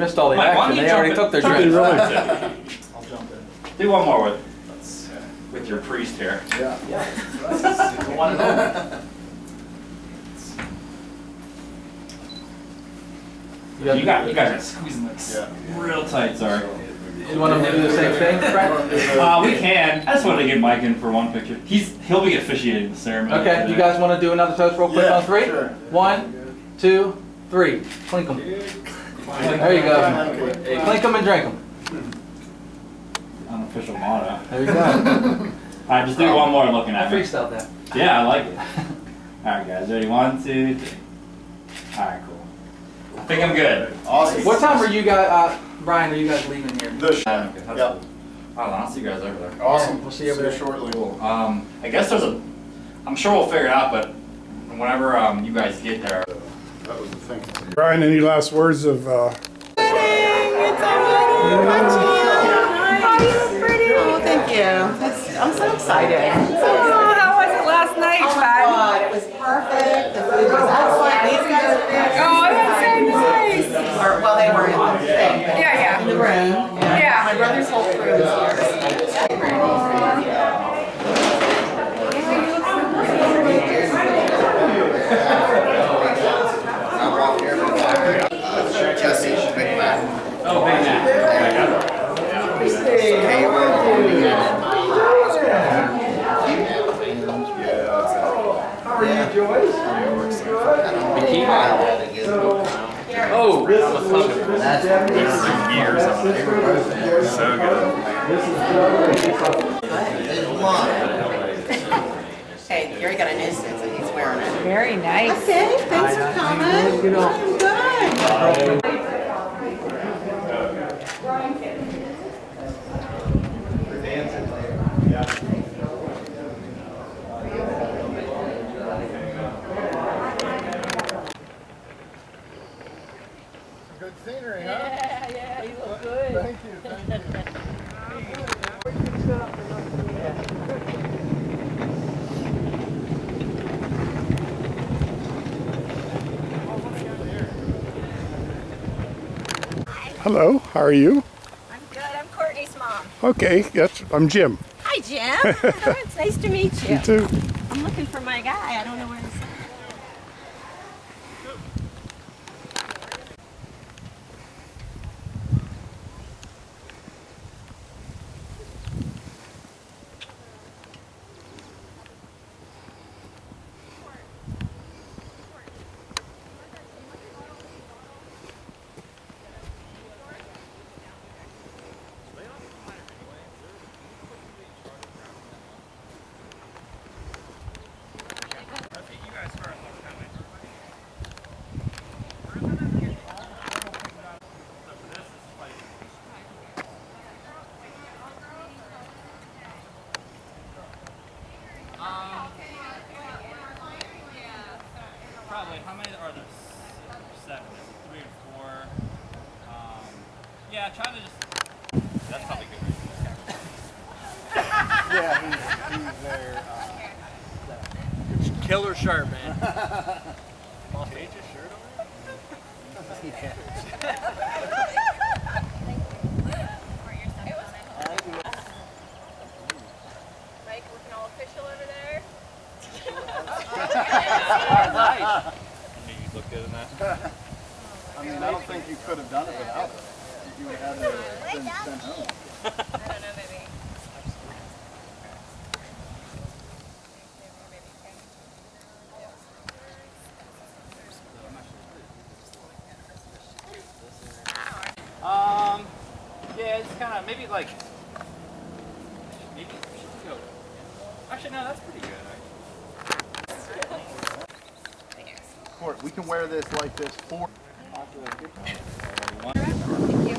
missed all the Mike, action. They already took their drink. I'll jump in. Do one more with your priest here. Yeah. One and only. You guys are squeezing this real tight, sorry. You want him to do the same thing, Bryan? We can. I just wanted to get Mike in for one picture. He'll be officiating the ceremony. Okay, you guys want to do another toast real quick on 3? Sure. 1, 2, 3. Clink them. There you go. Clink them and drink them. Unofficial motto. There you go. Alright, just do one more looking I at me. freestyled that. Yeah, I like it. Alright guys, ready? 1, 2, 3. Alright, cool. I think I'm good. Awesome. What time are you guys, Bryan, are you guys leaving here? This. Yep. Yep. I'll see you guys over there. Awesome. We'll see you over there shortly. Cool. I guess I'm sure we'll figure it out, but whenever you guys get there. That was the thing. Bryan, any last words of Oh, thank you. I'm so excited. Oh, how was it last night, Oh my God, it was perfect. The food was excellent. These guys are very Oh, that's so nice. well, they were in the thing, but Yeah, in the room. Yeah. My brother's whole crew was here. Oh, Big Mac. How are you, Joyce? Oh, That's years of it. So good. Hey, Gary got a new suit, so he's wearing it. Very nice. Okay, thanks for coming. I'm good. Good scenery, huh? Yeah, you look good. Thank you, thank you. hello, how are you? I'm good. I'm Courtney's mom. Okay, yes, I'm Jim. Hi, Jim. It's nice to meet you. You too. I'm looking for my guy. I don't know where he's at. Probably. How many are there? 7. 3 or 4. Yeah, try to just. That's probably good. Yeah, he's there. it's killer sharp, man. Change his shirt already? Yeah. Mike, looking all official over there. You look good in that. I mean, I don't think you could have done it without it. You would have had to been sent home. I don't know, maybe. Yeah, it's kind of maybe like. Maybe we should go. Actually, no, that's pretty good. Court, we can wear this like this for. Thank you.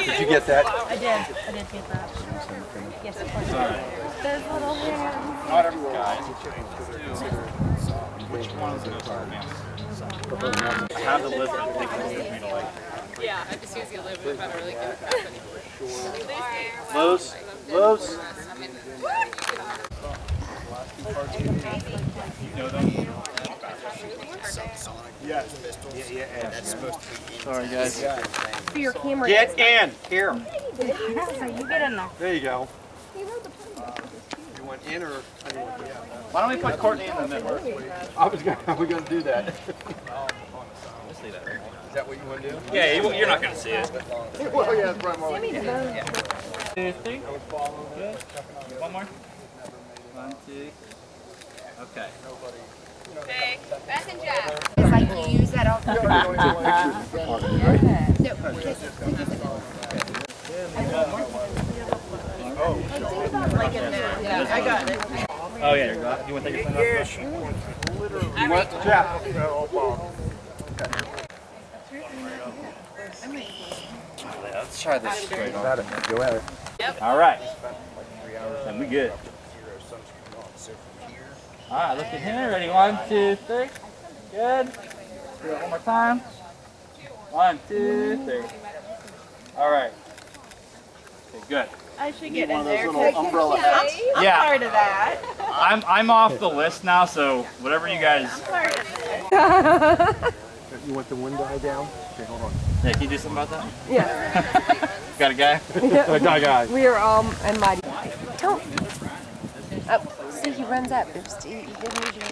Did you get that? I did get that. Yes, of course. Those little hands. Not everyone. Guys, which one is the most advanced? I have the list, but it takes me to like. Yeah, I just use the live if I'm really good at it. Lowe's. Lowe's. You know them? Sorry, guys. For your camera. Get in. Here. So you get in there. There you go. You went in or? Why don't we put Courtney in the middle? I was gonna do that. Is that what you want to do? Yeah, you're not gonna see it. Well, yeah, it's probably more like. 2, 3. Good. One more. 1, 2. Okay. Okay, back and jab. It's like you use that all the time. Like in there. Yeah, I got it. Oh yeah, you want to take your phone off? What? Jeff. Let's try this straight on. Go at it. All right. And we good. All right, look at here. Ready? 1, 2, 3. Good. Do it one more time. 1, 2, 3. All right. Okay, good. I should get One in of those there. little umbrella hats. Yeah, Part of that. I'm off the list now, so whatever you guys. You want the one guy down? Okay, hold on. Yeah, can you do something about that? Yeah. Got a guy? guy. We are all in mighty. Don't. Oh, see, he runs up. Oops, he didn't usually.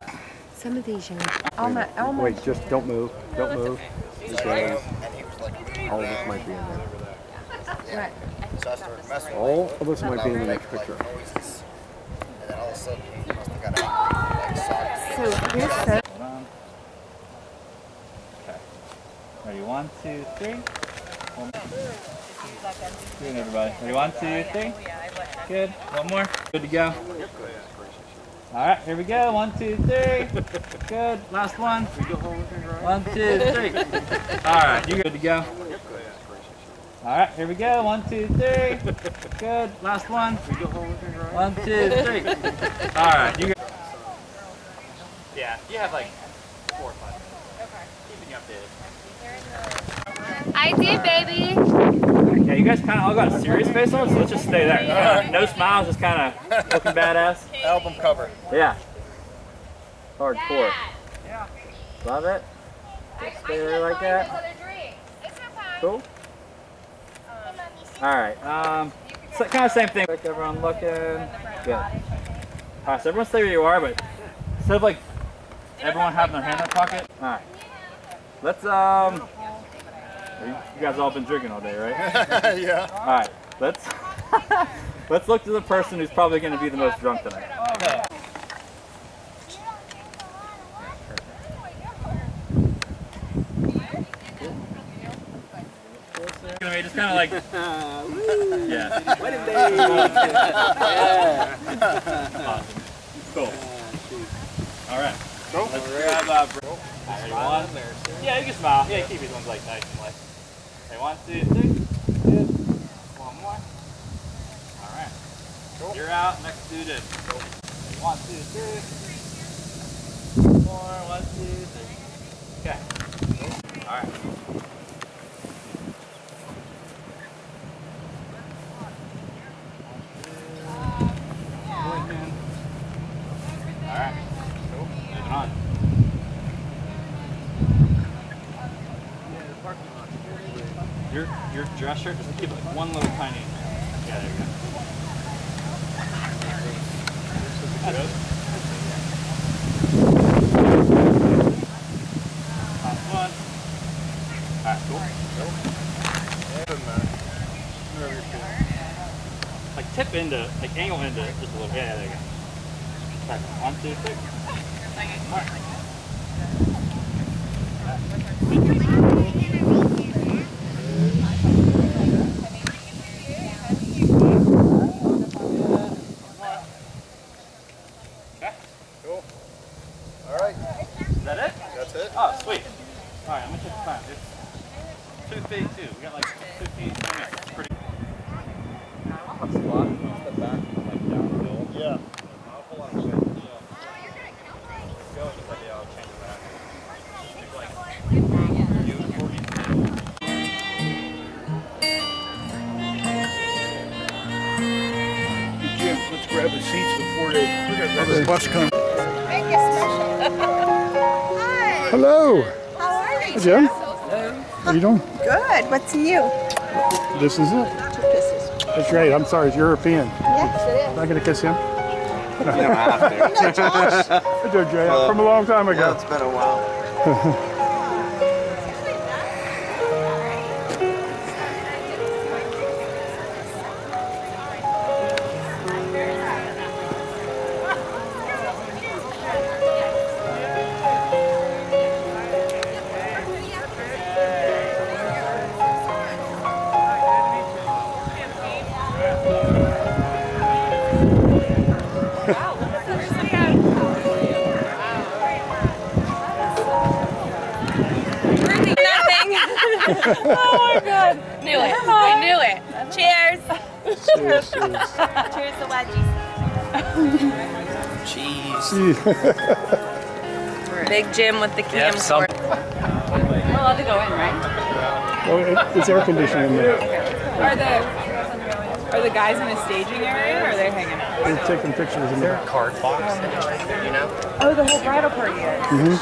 Some of these young. All my. Wait, just don't move. Don't move. Because all of us might be in there. What? All of us might be in the next picture. So here's some. Hold on. Okay. Ready? 1, 2, 3. Good, everybody. Ready? 1, 2, 3. Good. One more. Good to go. All right, here we go. 1, 2, 3. Good. Last one. 1, 2, 3. All right, you good to go. All right, here we go. 1, 2, 3. Good. Last one. 1, 2, 3. All right, you good. Yeah, you have like 4 or 5. Okay. Keeping you updated. I did, baby. Yeah, you guys kind of all got a serious face on, so let's just stay there. No smiles, just kind of looking badass. Album cover. Yeah. Hardcore. Love it. Stay there like that. Cool. All right. So kind of same thing. Like everyone looking. Good. All right. So everyone stay where you are, but instead of like everyone having their hand in their pocket. All right. Let's You guys all been drinking all day, right? Yeah. All right. Let's look to the person who's probably going to be the most drunk tonight. Okay. Just kind of like, yeah. Awesome. Cool. All right. Let's grab one. Yeah, you can smile. Yeah, keep these ones like nice and light. Okay, 1, 2, 3. Good. One more. All right. You're out. Next dude in. 1, 2, 3. More. 1, 2, 3. Okay. All right. Alright. Cool. Moving on. Your dress shirt, just keep like one little tiny. Yeah, there you go. That's good. Last one. Alright, cool. Like tip into, like angle into just a little bit. Yeah, there you go. 1, 2, 3. All right. Okay. Cool. All right. Is that it? That's it. Oh, sweet. All right, I'm gonna check the time. It's 2:52. We got like 15 minutes. It's pretty. I'll squat. Step back, like downhill. Yeah. Hold on a second. Go. Just like the Hello. How are you? Hey, Jim. How you doing? Good. What's new? This is it. That's right. I'm sorry. It's European. Yes, it Am I going to kiss him? You don't have to. is. Josh. I do, Jay. From a long time ago. Yeah, it's been a while. Oh my god. Knew it. I knew it. Cheers. Cheers. Cheers to wedgies. Big Jim with the camcorder. We're allowed to go in, right? Oh, it's air conditioning in there. Are the guys in the staging area or are they hanging out? They're taking pictures in there. Card box, you know? Oh, the whole bridal party is.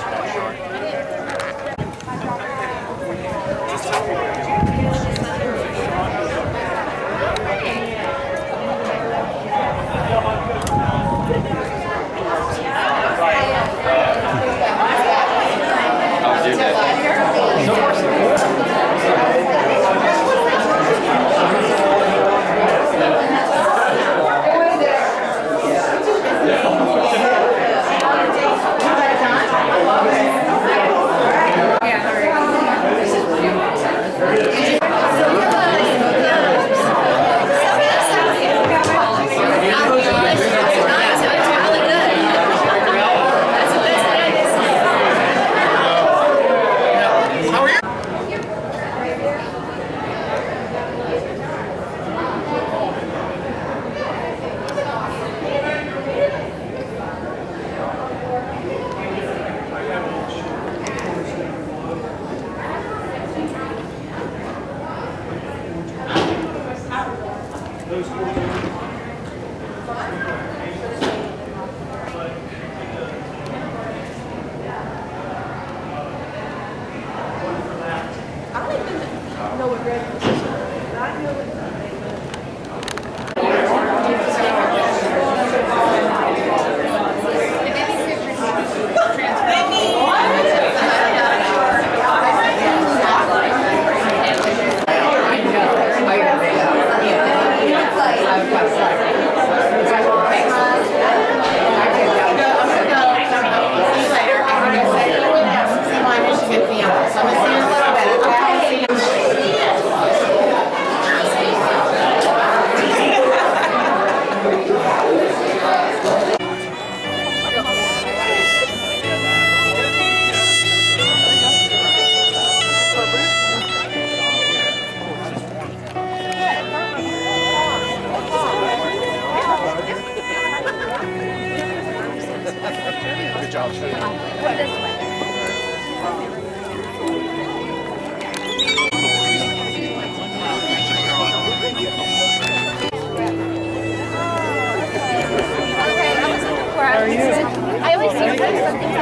I always see something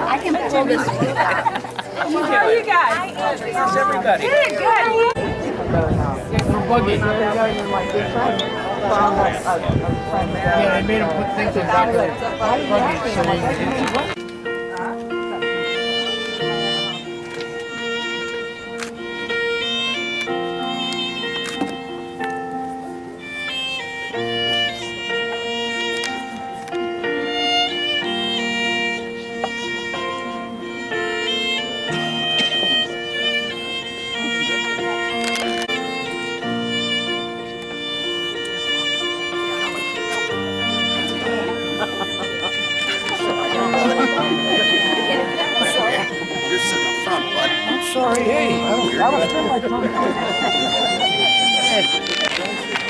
I can pull this. How are you guys? How's everybody? Good, good. Yeah, they made him put things in the back of the buggy so he could. You're sitting up front, buddy. I'm sorry, hey, I was spend my time.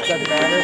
Doesn't matter.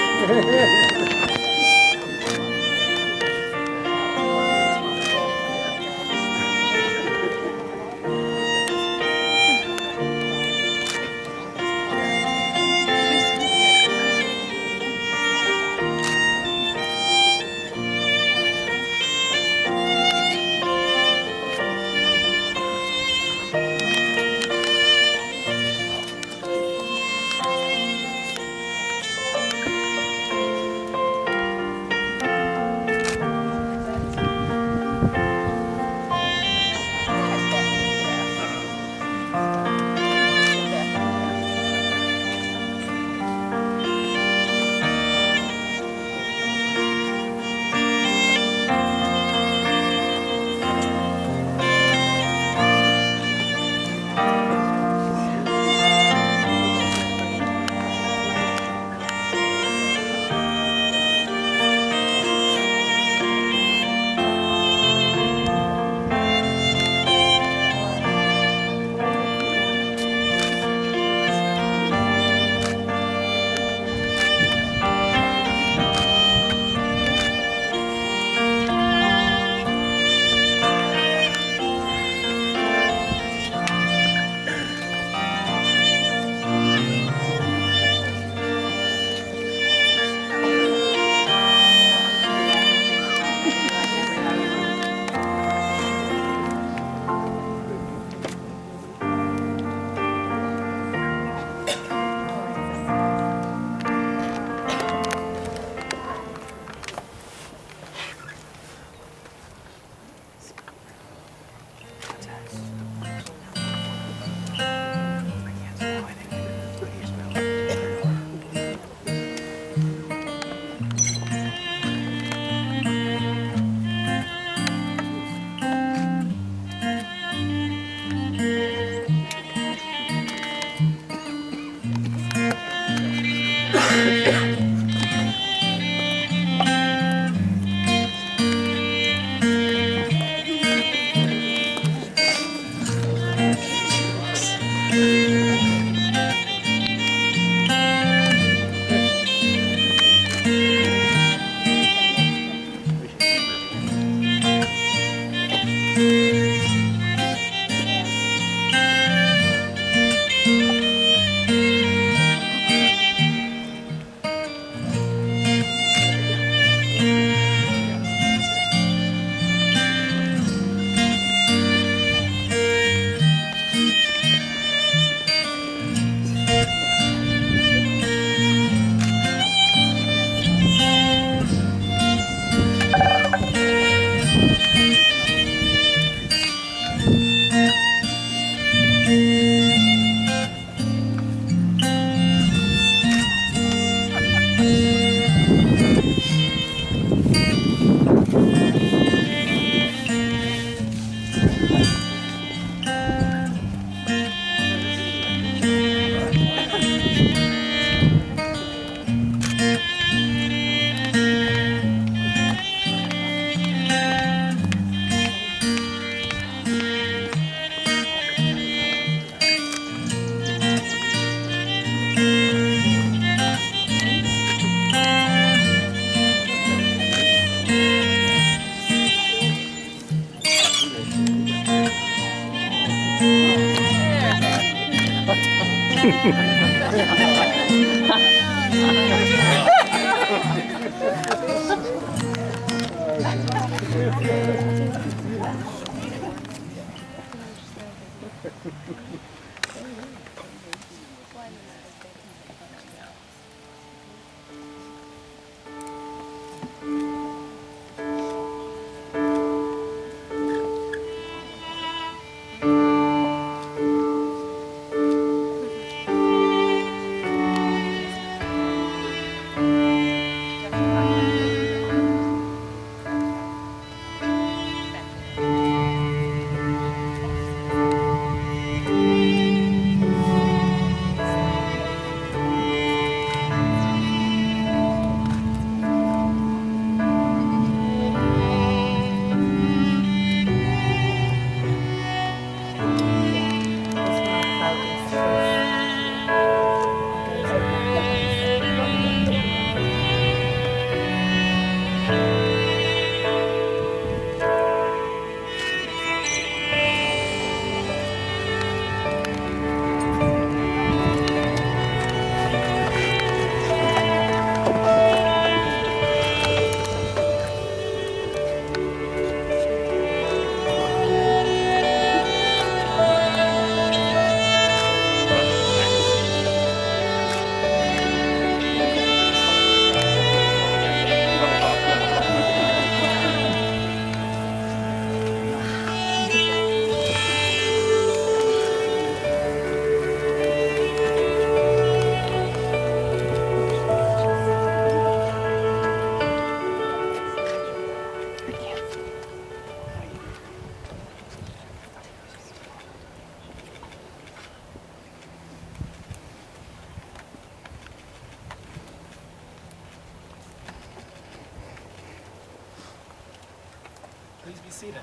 Please be seated.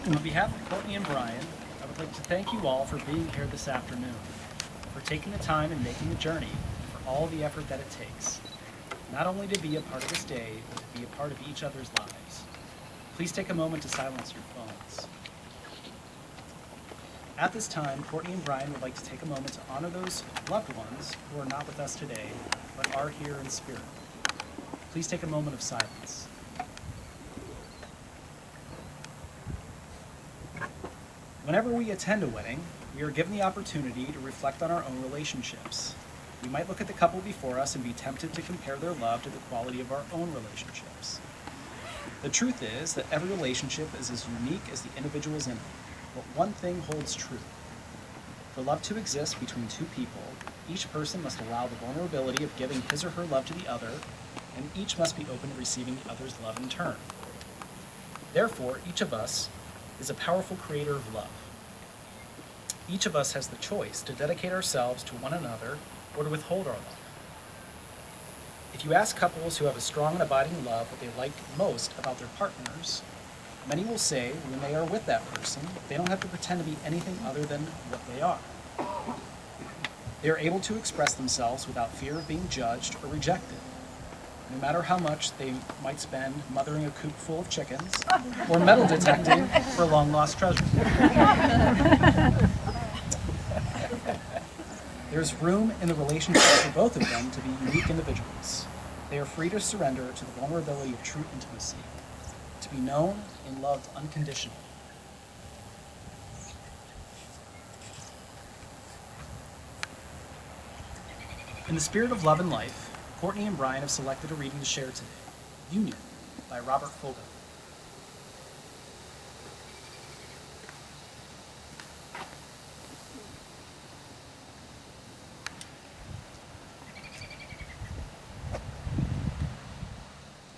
On behalf of Courtney and Bryan, I would like to thank you all for being here this afternoon, for taking the time and making the journey, and for all the effort that it takes, not only to be a part of this day, but to be a part of each other's lives. Please take a moment to silence your phones. At this time, Courtney and Bryan would like to take a moment to honor those loved ones who are not with us today, but are here in spirit. Please take a moment of silence. Whenever we attend a wedding, we are given the opportunity to reflect on our own relationships. We might look at the couple before us and be tempted to compare their love to the quality of our own relationships. The truth is that every relationship is as unique as the individuals in it, but one thing holds true. For love to exist between two people, each person must allow the vulnerability of giving his or her love to the other, and each must be open to receiving the other's love in turn. Therefore, each of us is a powerful creator of love. Each of us has the choice to dedicate ourselves to one another or to withhold our love. If you ask couples who have a strong and abiding love what they like most about their partners, many will say when they are with that person, they don't have to pretend to be anything other than what they are. They are able to express themselves without fear of being judged or rejected, no matter how much they might spend mothering a coop full of chickens or metal detecting for long-lost treasure. There's room in the relationship for both of them to be unique individuals. They are free to surrender to the vulnerability of true intimacy, to be known and loved unconditionally. In the spirit of love and life, Courtney and Bryan have selected a reading to share today, Union by Robert Fulghum.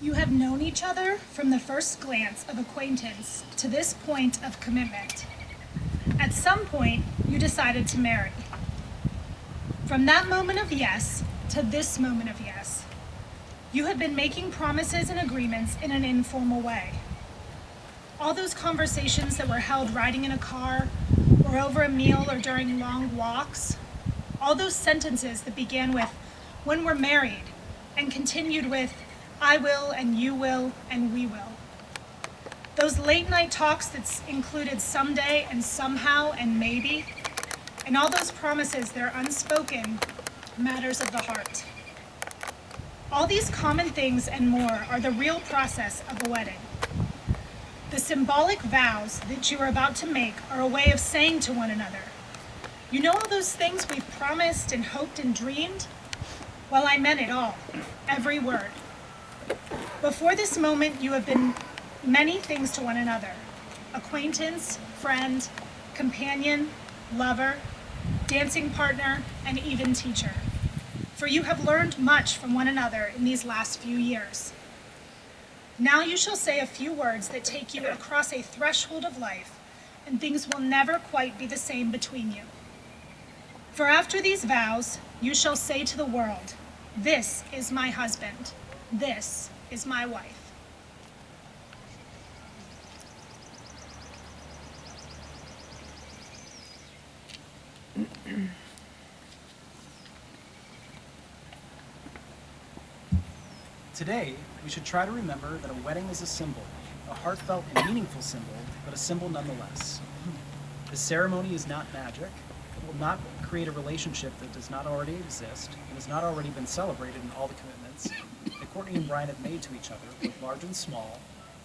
You have known each other from the first glance of acquaintance to this point of commitment. At some point, you decided to marry. From that moment of yes to this moment of yes, you have been making promises and agreements in an informal way. All those conversations that were held riding in a car, or over a meal, or during long walks, all those sentences that began with, "when we're married," and continued with, "I will, and you will, and we will." Those late night talks that included someday and somehow and maybe, and all those promises that are unspoken matters of the heart. All these common things and more are the real process of a wedding. The symbolic vows that you are about to make are a way of saying to one another, you know all those things we've promised and hoped and dreamed? Well, I meant it all, every word. Before this moment, you have been many things to one another: acquaintance, friend, companion, lover, dancing partner, and even teacher. For you have learned much from one another in these last few years. Now you shall say a few words that take you across a threshold of life, and things will never quite be the same between you. For after these vows, you shall say to the world, this is my husband, this is my wife. Today, we should try to remember that a wedding is a symbol, a heartfelt and meaningful symbol, but a symbol nonetheless. The ceremony is not magic. It will not create a relationship that does not already exist and has not already been celebrated in all the commitments that Courtney and Bryan have made to each other, both large and small,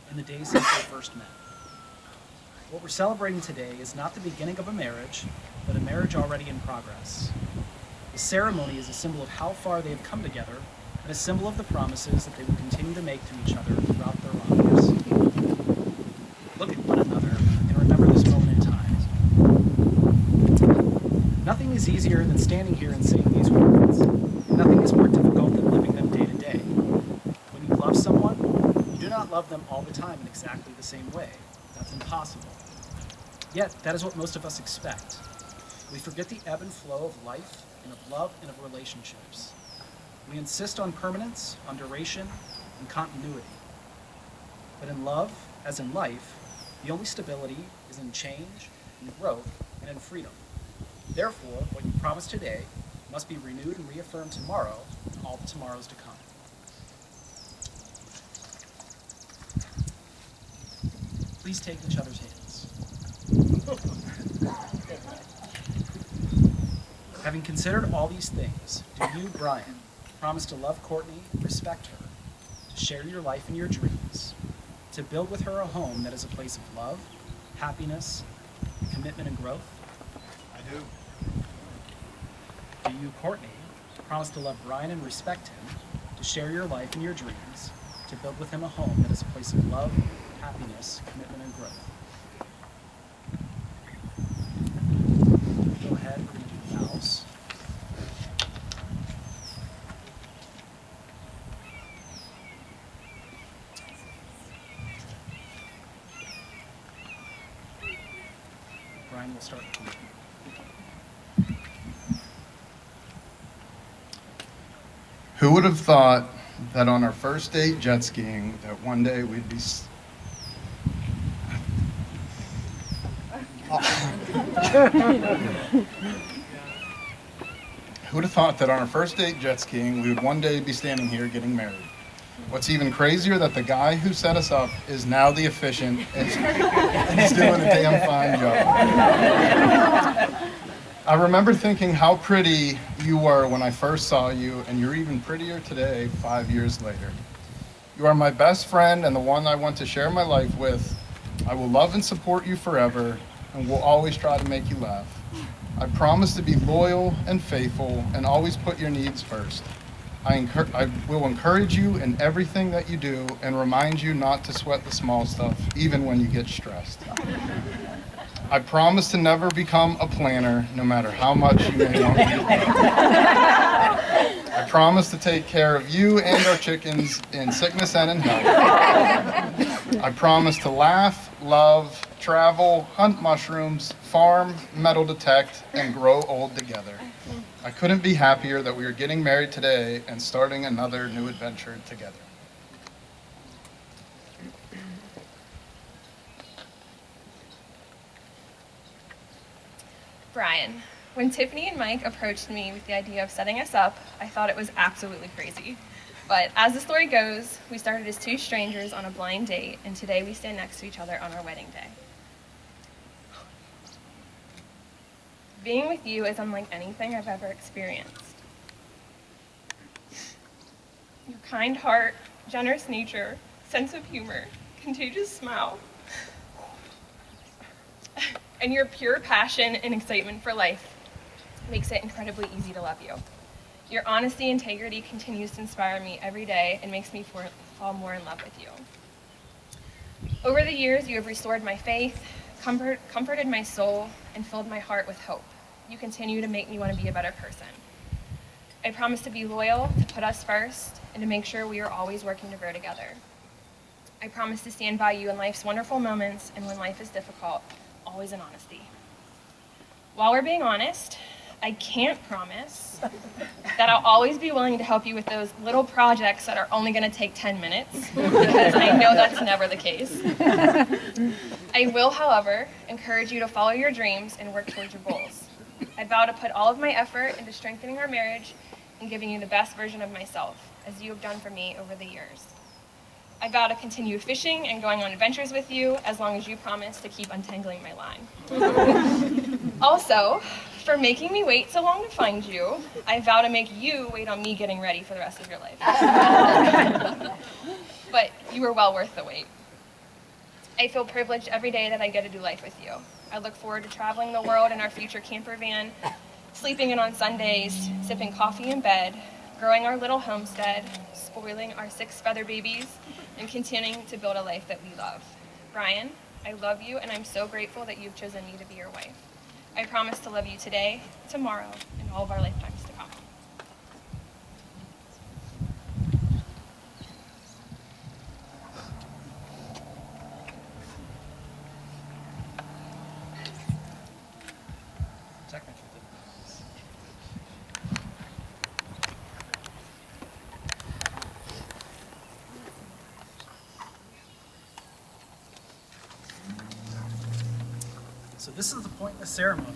in the days since they first met. What we're celebrating today is not the beginning of a marriage, but a marriage already in progress. The ceremony is a symbol of how far they have come together, and a symbol of the promises that they will continue to make to each other throughout their lives. Look at one another and remember this moment in time. Nothing is easier than standing here and saying these words. Nothing is more difficult than living them day to day. When you love someone, you do not love them all the time in exactly the same way. That's impossible. Yet, that is what most of us expect. We forget the ebb and flow of life and of love and of relationships. We insist on permanence, on duration, and continuity. But in love, as in life, the only stability is in change, in growth, and in freedom. Therefore, what you promise today must be renewed and reaffirmed tomorrow and all the tomorrows to come. Please take each other's hands. Having considered all these things, do you, Bryan, promise to love Courtney, respect her, to share your life and your dreams, to build with her a home that is a place of love, happiness, commitment, and growth? I do. Do you, Courtney, promise to love Bryan and respect him, to share your life and your dreams, to build with him a home that is a place of love, happiness, commitment, and growth? Go ahead, we're going to do the vows. Bryan will start with you. Who would have thought that on our first date jet skiing that one day we'd be Who would have thought that on our first date jet skiing we would one day be standing here getting married? What's even crazier that the guy who set us up is now the officiant and he's doing a damn fine job. I remember thinking how pretty you were when I first saw you, and you're even prettier today, 5 years later. You are my best friend and the one I want to share my life with. I will love and support you forever, and will always try to make you laugh. I promise to be loyal and faithful and always put your needs first. I will encourage you in everything that you do and remind you not to sweat the small stuff, even when you get stressed. I promise to never become a planner, no matter how much you may want me to. I promise to take care of you and our chickens in sickness and in health. I promise to laugh, love, travel, hunt mushrooms, farm, metal detect, and grow old together. I couldn't be happier that we are getting married today and starting another new adventure together. Bryan, when Tiffany and Mike approached me with the idea of setting us up, I thought it was absolutely crazy. But as the story goes, we started as two strangers on a blind date, and today we stand next to each other on our wedding day. Being with you is unlike anything I've ever experienced. Your kind heart, generous nature, sense of humor, contagious smile, and your pure passion and excitement for life makes it incredibly easy to love you. Your honesty and integrity continues to inspire me every day and makes me fall more in love with you. Over the years, you have restored my faith, comforted my soul, and filled my heart with hope. You continue to make me want to be a better person. I promise to be loyal, to put us first, and to make sure we are always working to grow together. I promise to stand by you in life's wonderful moments and when life is difficult, always in honesty. While we're being honest, I can't promise that I'll always be willing to help you with those little projects that are only going to take 10 minutes, because I know that's never the case. I will, however, encourage you to follow your dreams and work towards your goals. I vow to put all of my effort into strengthening our marriage and giving you the best version of myself, as you have done for me over the years. I vow to continue fishing and going on adventures with you as long as you promise to keep untangling my line. Also, for making me wait so long to find you, I vow to make you wait on me getting ready for the rest of your life. But you are well worth the wait. I feel privileged every day that I get to do life with you. I look forward to traveling the world in our future camper van, sleeping in on Sundays, sipping coffee in bed, growing our little homestead, spoiling our 6 feather babies, and continuing to build a life that we love. Bryan, I love you, and I'm so grateful that you've chosen me to be your wife. I promise to love you today, tomorrow, and all of our lifetimes to come. So this is the point in the ceremony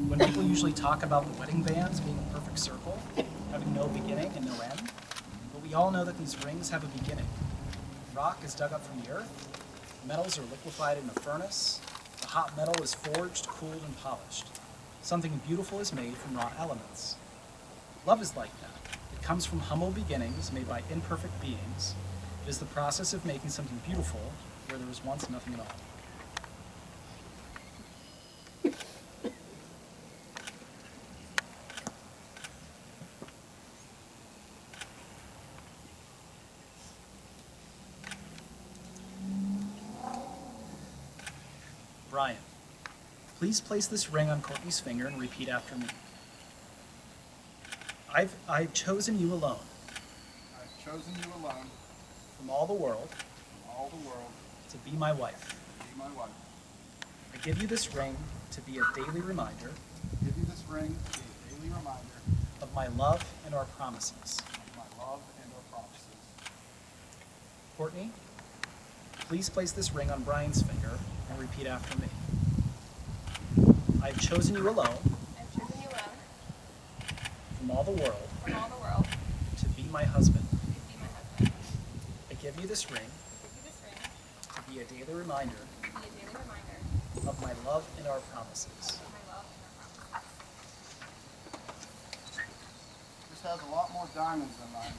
when people usually talk about the wedding bands being a perfect circle, having no beginning and no end. But we all know that these rings have a beginning. Rock is dug up from the earth, metals are liquefied in a furnace, the hot metal is forged, cooled, and polished. Something beautiful is made from raw elements. Love is like that. It comes from humble beginnings made by imperfect beings. It is the process of making something beautiful where there was once nothing at all. Bryan, please place this ring on Courtney's finger and repeat after me. I've chosen you alone. I've chosen you alone from all the world to be my wife. I give you this ring to be a daily reminder of my love and our promises. Courtney, please place this ring on Bryan's finger and repeat after me. I have chosen you alone from all the world to be my husband. I give you this ring to be a daily reminder of my love and our promises. This has a lot more diamonds than mine.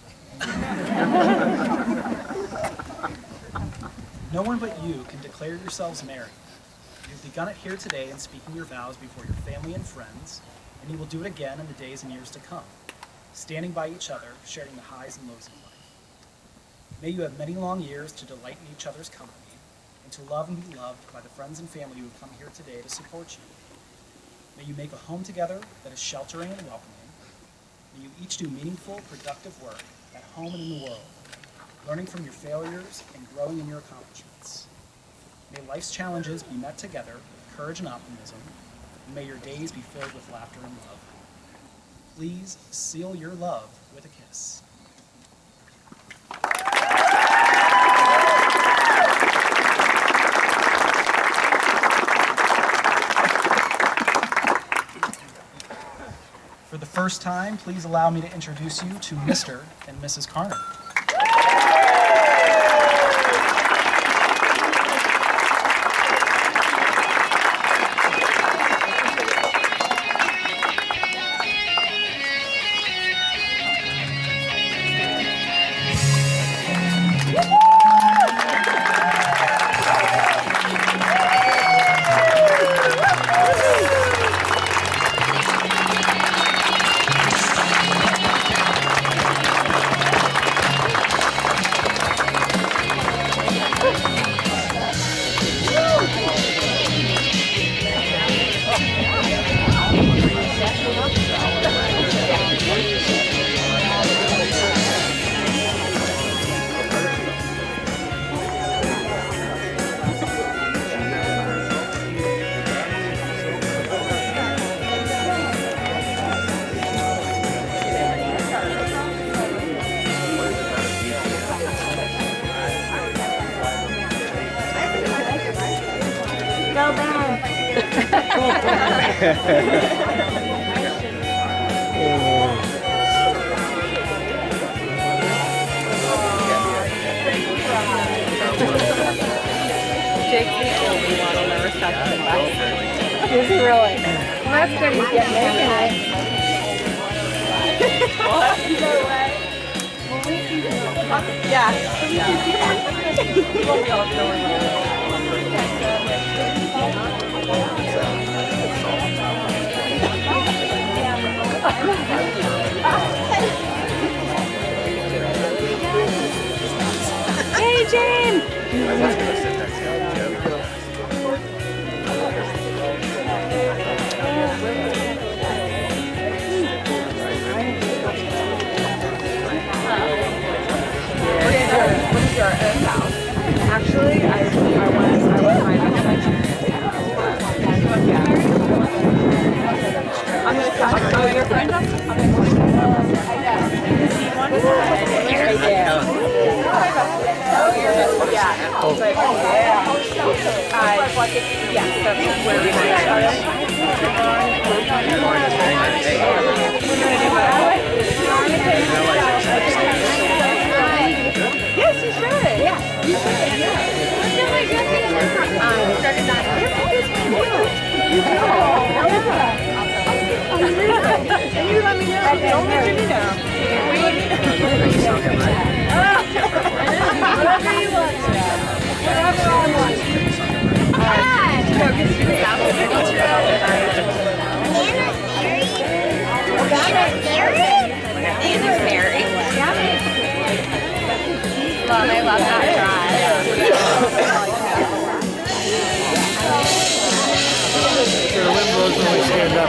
No one but you can declare yourselves married. You've begun it here today in speaking your vows before your family and friends, and you will do it again in the days and years to come, standing by each other, sharing the highs and lows of life. May you have many long years to delight in each other's company, and to love and be loved by the friends and family who have come here today to support you. May you make a home together that is sheltering and welcoming. May you each do meaningful, productive work at home and in the world, learning from your failures and growing in your accomplishments. May life's challenges be met together with courage and optimism, and may your days be filled with laughter and love. Please seal your love with a kiss. For the first time, please allow me to introduce you to Mr. and Mrs. Karner. Jake's the only one on the reception desk. Is he really? Well, that's good. He's getting making it. What? No way. Yeah. Hey, Jane! Actually, I was finding my I'm going to talk to your friend. Yes, you should. Yeah, you should. Started not. And you let me know. Don't mention me now. Whatever you want. Whatever I want. Anna's married. Love, I love that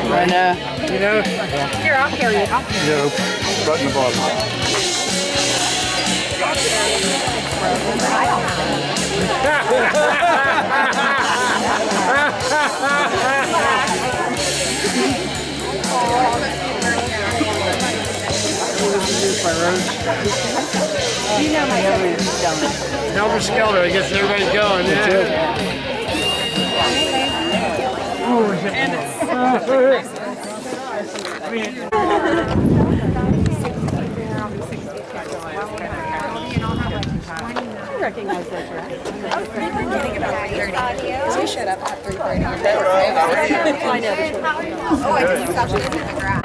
I know. You know? Here, I'll carry it. No, button the bottom. You know my Helter Skelter, I guess everybody's going. Yeah. I recognize those records. I was thinking about 3:30. So we showed up at 3:30. I know. Oh, I just thought she was in the garage.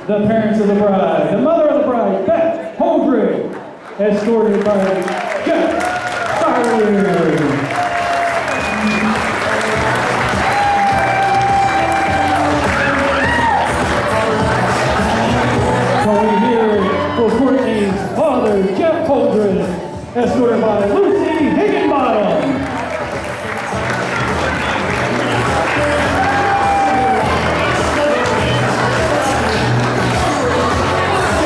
the parents of the bride, the mother of the bride, Beth Holdred, escorted by Jeff Karner. For Courtney's father, Jeff Holdred, escorted by Lucy Higginbottom.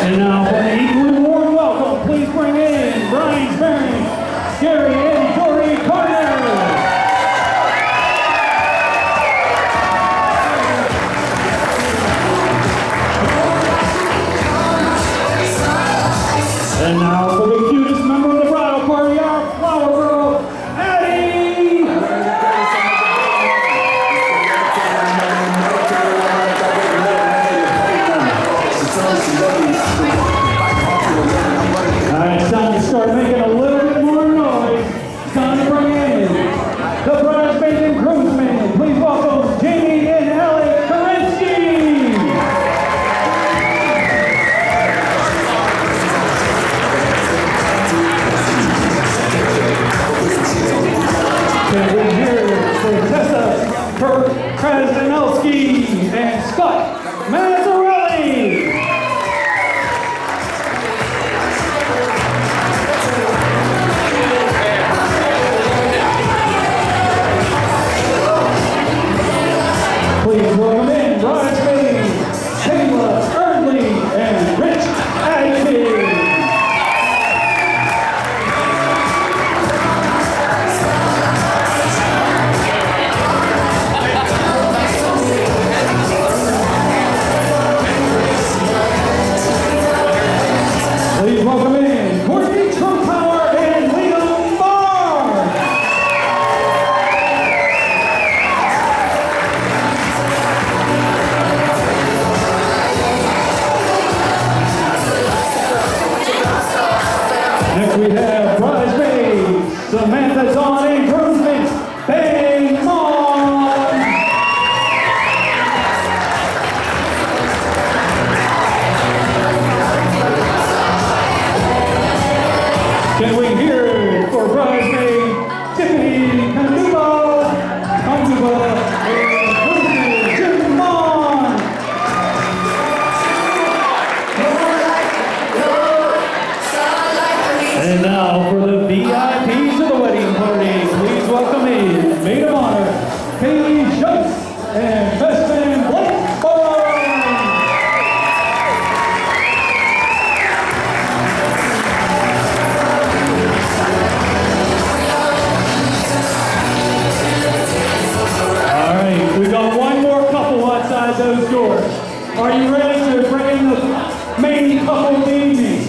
And now for an equally warm welcome, please bring in Bryan's parents, Gary and Dory Karner. And now for the cutest member of the bridal party, our flower girl, Addie! Alright, it's time to start making a little bit more noise. It's time to bring in the bridesmaids and groomsmen. Please welcome Jamie and Alec Kerensky! Can we hear for Tessa Krasnelski and Scott Mazzarelli? Please welcome in bridesmaids Taylor Erdley and Rich Adkins. Please welcome in Courtney Trumpauer and Liam Barr. Next we have bridesmaids Samantha Dawn and groomsmen Ben Mon. Can we hear it for bridesmaid Tiffany Kanduba and groomsman Jim Mon? And now for the VIPs of the wedding party, please welcome in maid of honor Paige Jones and best man Blake Bowen. All right, we got one more couple outside those doors. Are you ready to bring in the main couple of the evening?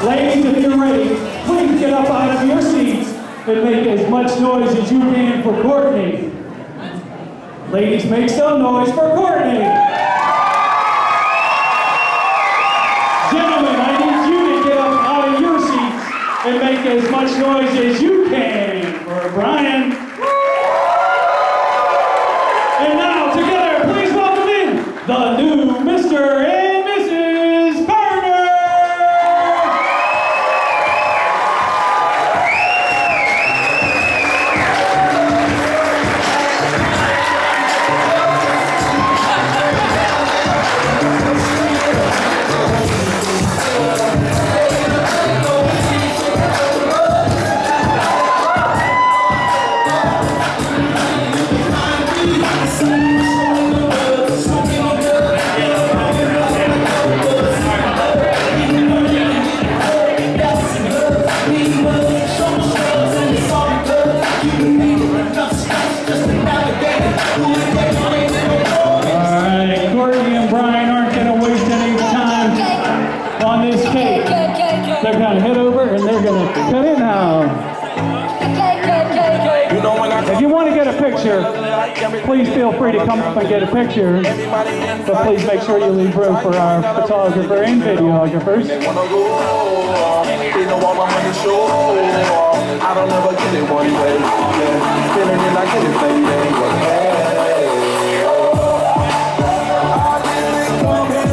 Ladies, if you're ready, please get up out of your seats and make as much noise as you can for Courtney. Ladies, make some noise for Courtney. Gentlemen, I need you to get up out of your seats and make as much noise as you can for Bryan. And now, together, please welcome in the new Mr. and Mrs. Karner. Alright, Courtney and Bryan aren't going to waste any time on this cake. They're going to head over and they're going to cut it now. If you want to get a picture, please feel free to come up and get a picture. But please make sure you leave room for our photographer and videographers. I don't ever get it one way. Yeah, feeling it like anything, baby. Hey, oh. I didn't come here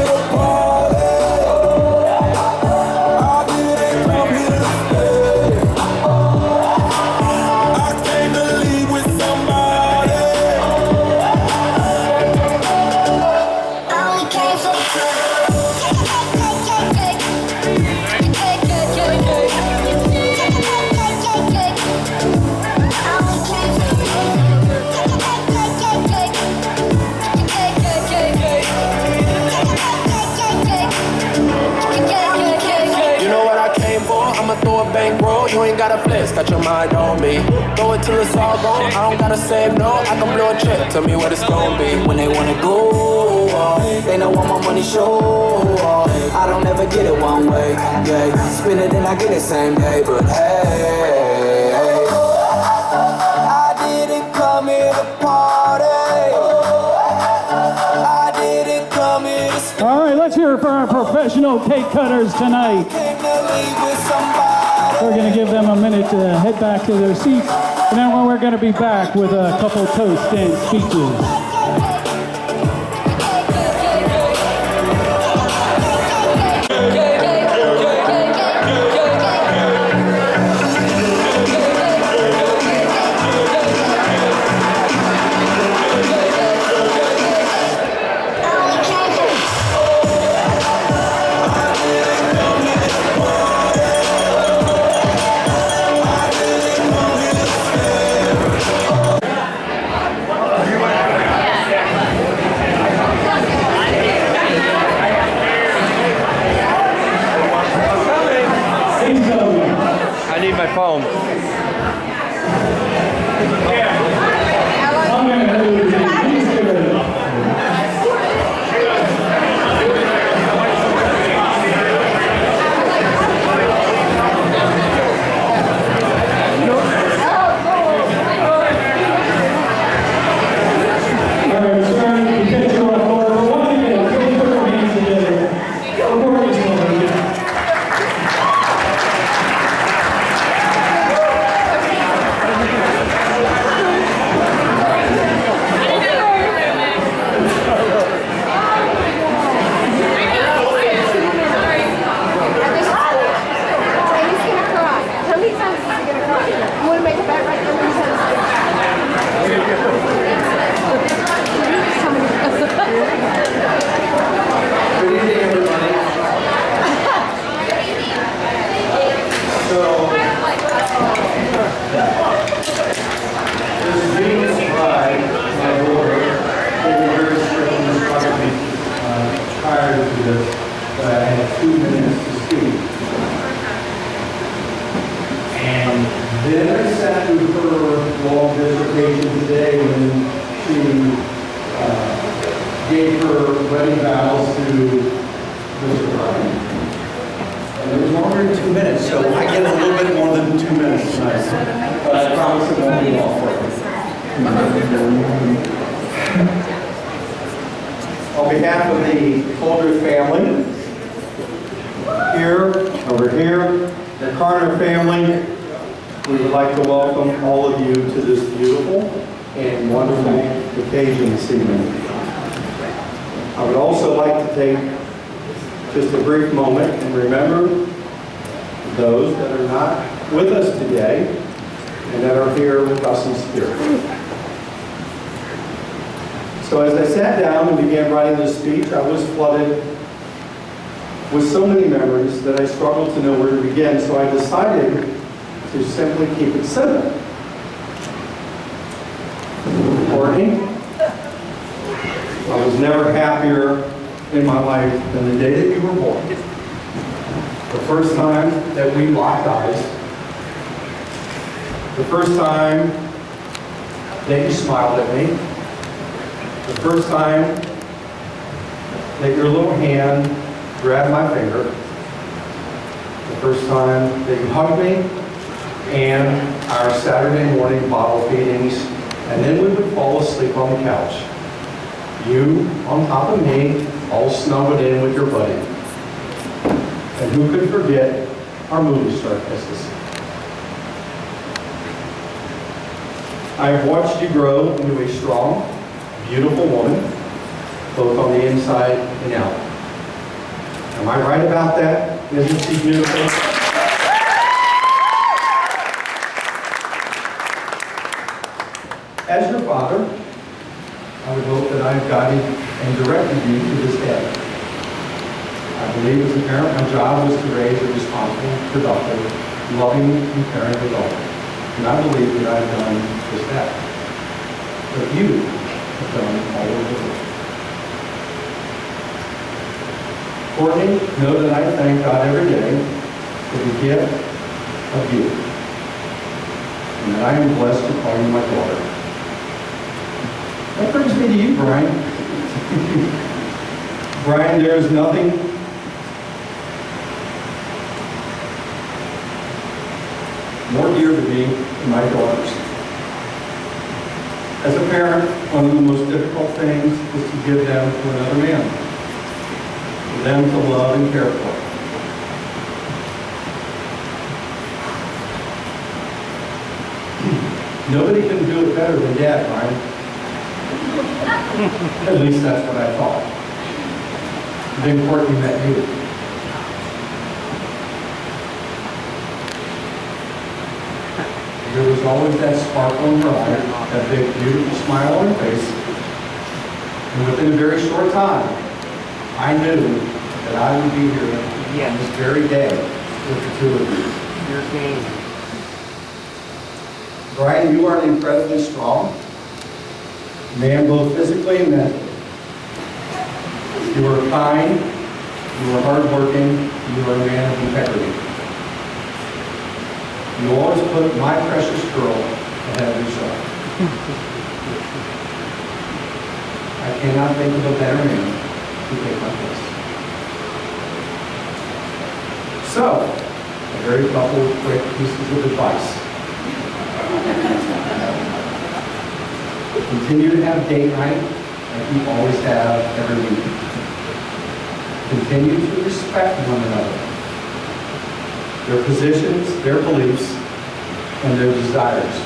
ain't gotta flex, got your mind on me. Throw it till it's all gone, I don't gotta save no. I can blow a check, tell me what it's gonna be. When they wanna go, they don't want my money show. I don't ever get it one way, yeah. Spend it and I get it same day, but hey, I didn't come here to party. I didn't come here to All right, let's hear it for our professional cake cutters tonight. We're going to give them a minute to head back to their seats, and then we're going to be back with a couple toasts and speeches. I need my phone. Gave her wedding vows to Mr. Bryan. And it was longer than 2 minutes, so I get a little bit more than 2 minutes tonight. But I promise it won't be long for you. On behalf of the Coulter family, here, over here, the Karner family, we would like to welcome all of you to this beautiful and wonderful occasion this evening. I would also like to take just a brief moment and remember those that are not with us today and that are here with us in spirit. So as I sat down and began writing this speech, I was flooded with so many memories that I struggled to know where to begin, so I decided to simply keep it simple. Courtney, I was never happier in my life than the day that you were born. The first time that we locked eyes. The first time that you smiled at me. The first time that your little hand grabbed my finger. The first time that you hugged me. And our Saturday morning bottle feedings. And then we would fall asleep on the couch. You on top of me, all snuggled in with your buddy. And who could forget our movie star kisses? I have watched you grow into a strong, beautiful woman, both on the inside and out. Am I right about that? Isn't she beautiful? As your father, I would hope that I've guided and directed you to this day. I believe as a parent, my job was to raise a responsible, productive, loving, and caring adult. And I believe that I've done just that. But you have done all of the work. Courtney, know that I thank God every day for the gift of you. and that I am blessed to call you my daughter. That brings me to you, Bryan. Bryan, there is nothing more dear to me than my daughters. As a parent, one of the most difficult things is to give them to another man, for them to love and care for. Nobody can do it better than Dad, Bryan. At least that's what I thought. Then Courtney met you. There was always that sparkle in her eye, that big, beautiful smile on her face. And within a very short time, I knew that I would be here on this very day with the two of you. Your game. Bryan, you are incredibly strong, man, both physically and mentally. You are kind, you are hardworking, you are a man of integrity. You always put my precious girl ahead of yourself. I cannot think of a better man to take my place. So, a very couple of quick pieces of advice. Continue to have date night like you always have every week. Continue to respect one another, their positions, their beliefs, and their desires.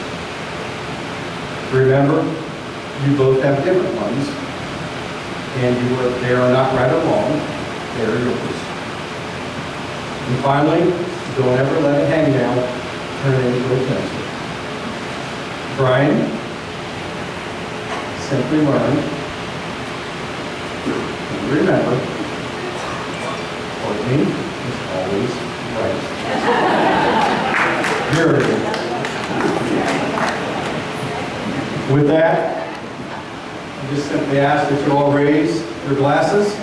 Remember, you both have different ones, and they are not right or wrong, they are yours. And finally, don't ever let a hang down turn into a tension. Bryan, simply learn, and remember, Courtney is always right. Here it is. With that, I just simply ask that you all raise your glasses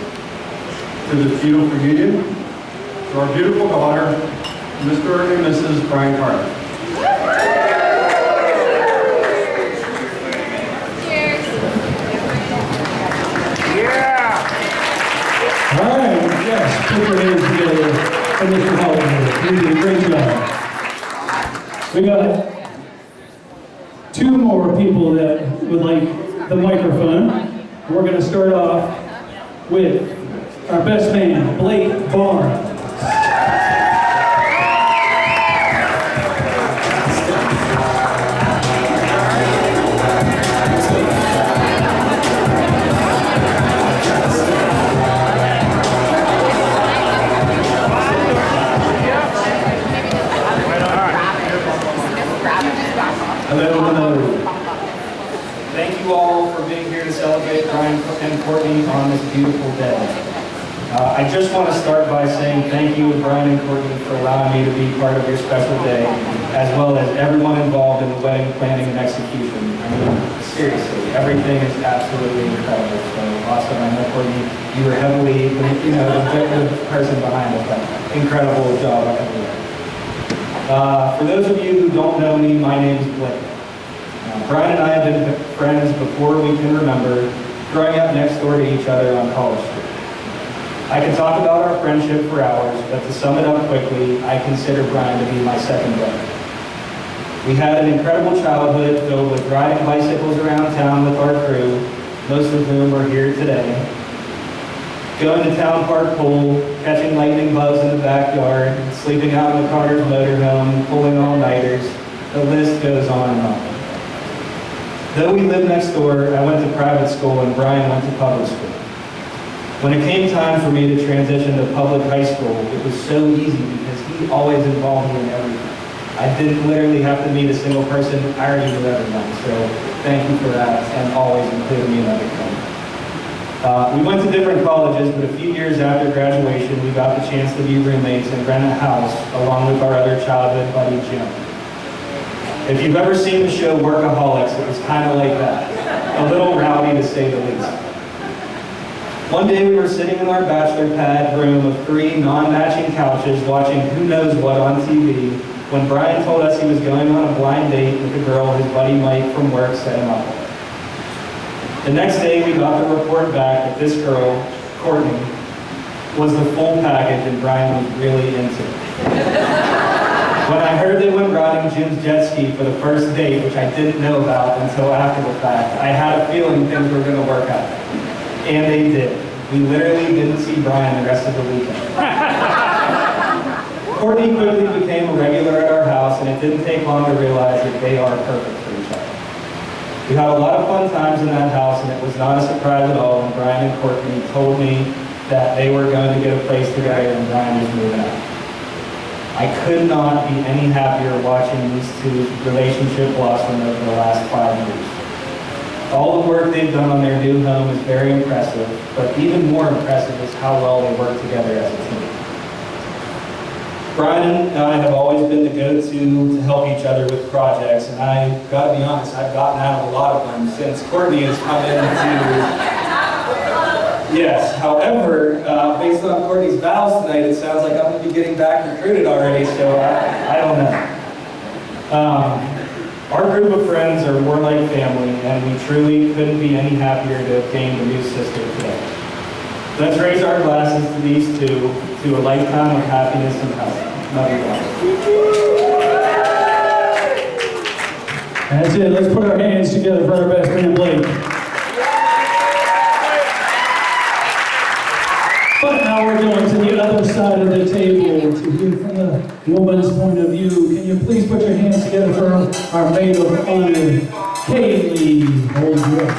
to the beautiful union, to our beautiful daughter, Mr. and Mrs. Bryan Karner. All right, yes, put your hands together for Mr. Holliday. You did a great job. We got two more people that would like the microphone. We're going to start off with our best man, Blake Barnes. Hello. Thank you all for being here to celebrate Bryan and Courtney on this beautiful day. I just want to start by saying thank you to Bryan and Courtney for allowing me to be part of your special day, as well as everyone involved in the wedding planning and execution. I mean, seriously, everything is absolutely incredible. So awesome. I know, Courtney, you were heavily, the person behind it, but incredible job. For those of you who don't know me, my name is Blake. Bryan and I have been friends before we can remember, growing up next door to each other on College Street. I could talk about our friendship for hours, but to sum it up quickly, I consider Bryan to be my second brother. We had an incredible childhood filled with riding bicycles around town with our crew, most of whom are here today, going to town park pool, catching lightning bugs in the backyard, sleeping out in the Karner's motorhome, pulling all-nighters. The list goes on and on. Though we lived next door, I went to private school and Bryan went to public school. When it came time for me to transition to public high school, it was so easy because he always involved me in everything. I didn't literally have to meet a single person. I already knew everyone. So thank you for that and always including me in everything. We went to different colleges, but a few years after graduation, we got the chance to be roommates and rent a house along with our other childhood buddy, Jim. If you've ever seen the show Workaholics, it was kind of like that. A little rowdy to say the least. One day we were sitting in our bachelor pad room of 3 non-matching couches watching who knows what on TV when Bryan told us he was going on a blind date with girl his buddy Mike from work set him up with. The next day, we got the report back that this girl, Courtney, was the full package and Bryan was really into it. When I heard they went riding Jim's jet ski for the first date, which I didn't know about until after the fact, I had a feeling things were going to work out. And they did. We literally didn't see Bryan the rest of the weekend. Courtney quickly became a regular at our house, and it didn't take long to realize that they are perfect for each other. We had a lot of fun times in that house, and it was not a surprise at all when Bryan and Courtney told me that they were going to get a place together and Bryan was moving out. I could not be any happier watching these two's relationship blossom over the last 5 years. All the work they've done on their new home is very impressive, but even more impressive is how well they work together as a team. Bryan and I have always been the go-to to help each other with projects, and I gotta be honest, I've gotten out of a lot of them since Courtney has come into. Yes, however, based on Courtney's vows tonight, it sounds like I'm going to be getting back recruited already, so I don't know. Our group of friends are more like family, and we truly couldn't be any happier to have gained a new sister today. Let's raise our glasses to these two, to a lifetime of happiness and health. Love you guys. That's it. Let's put our hands together for our best man, Blake. But now we're going to the other side of the table to hear from the woman's point of view. Can you please put your hands together for our maid of honor, Kaylee? Hold you up.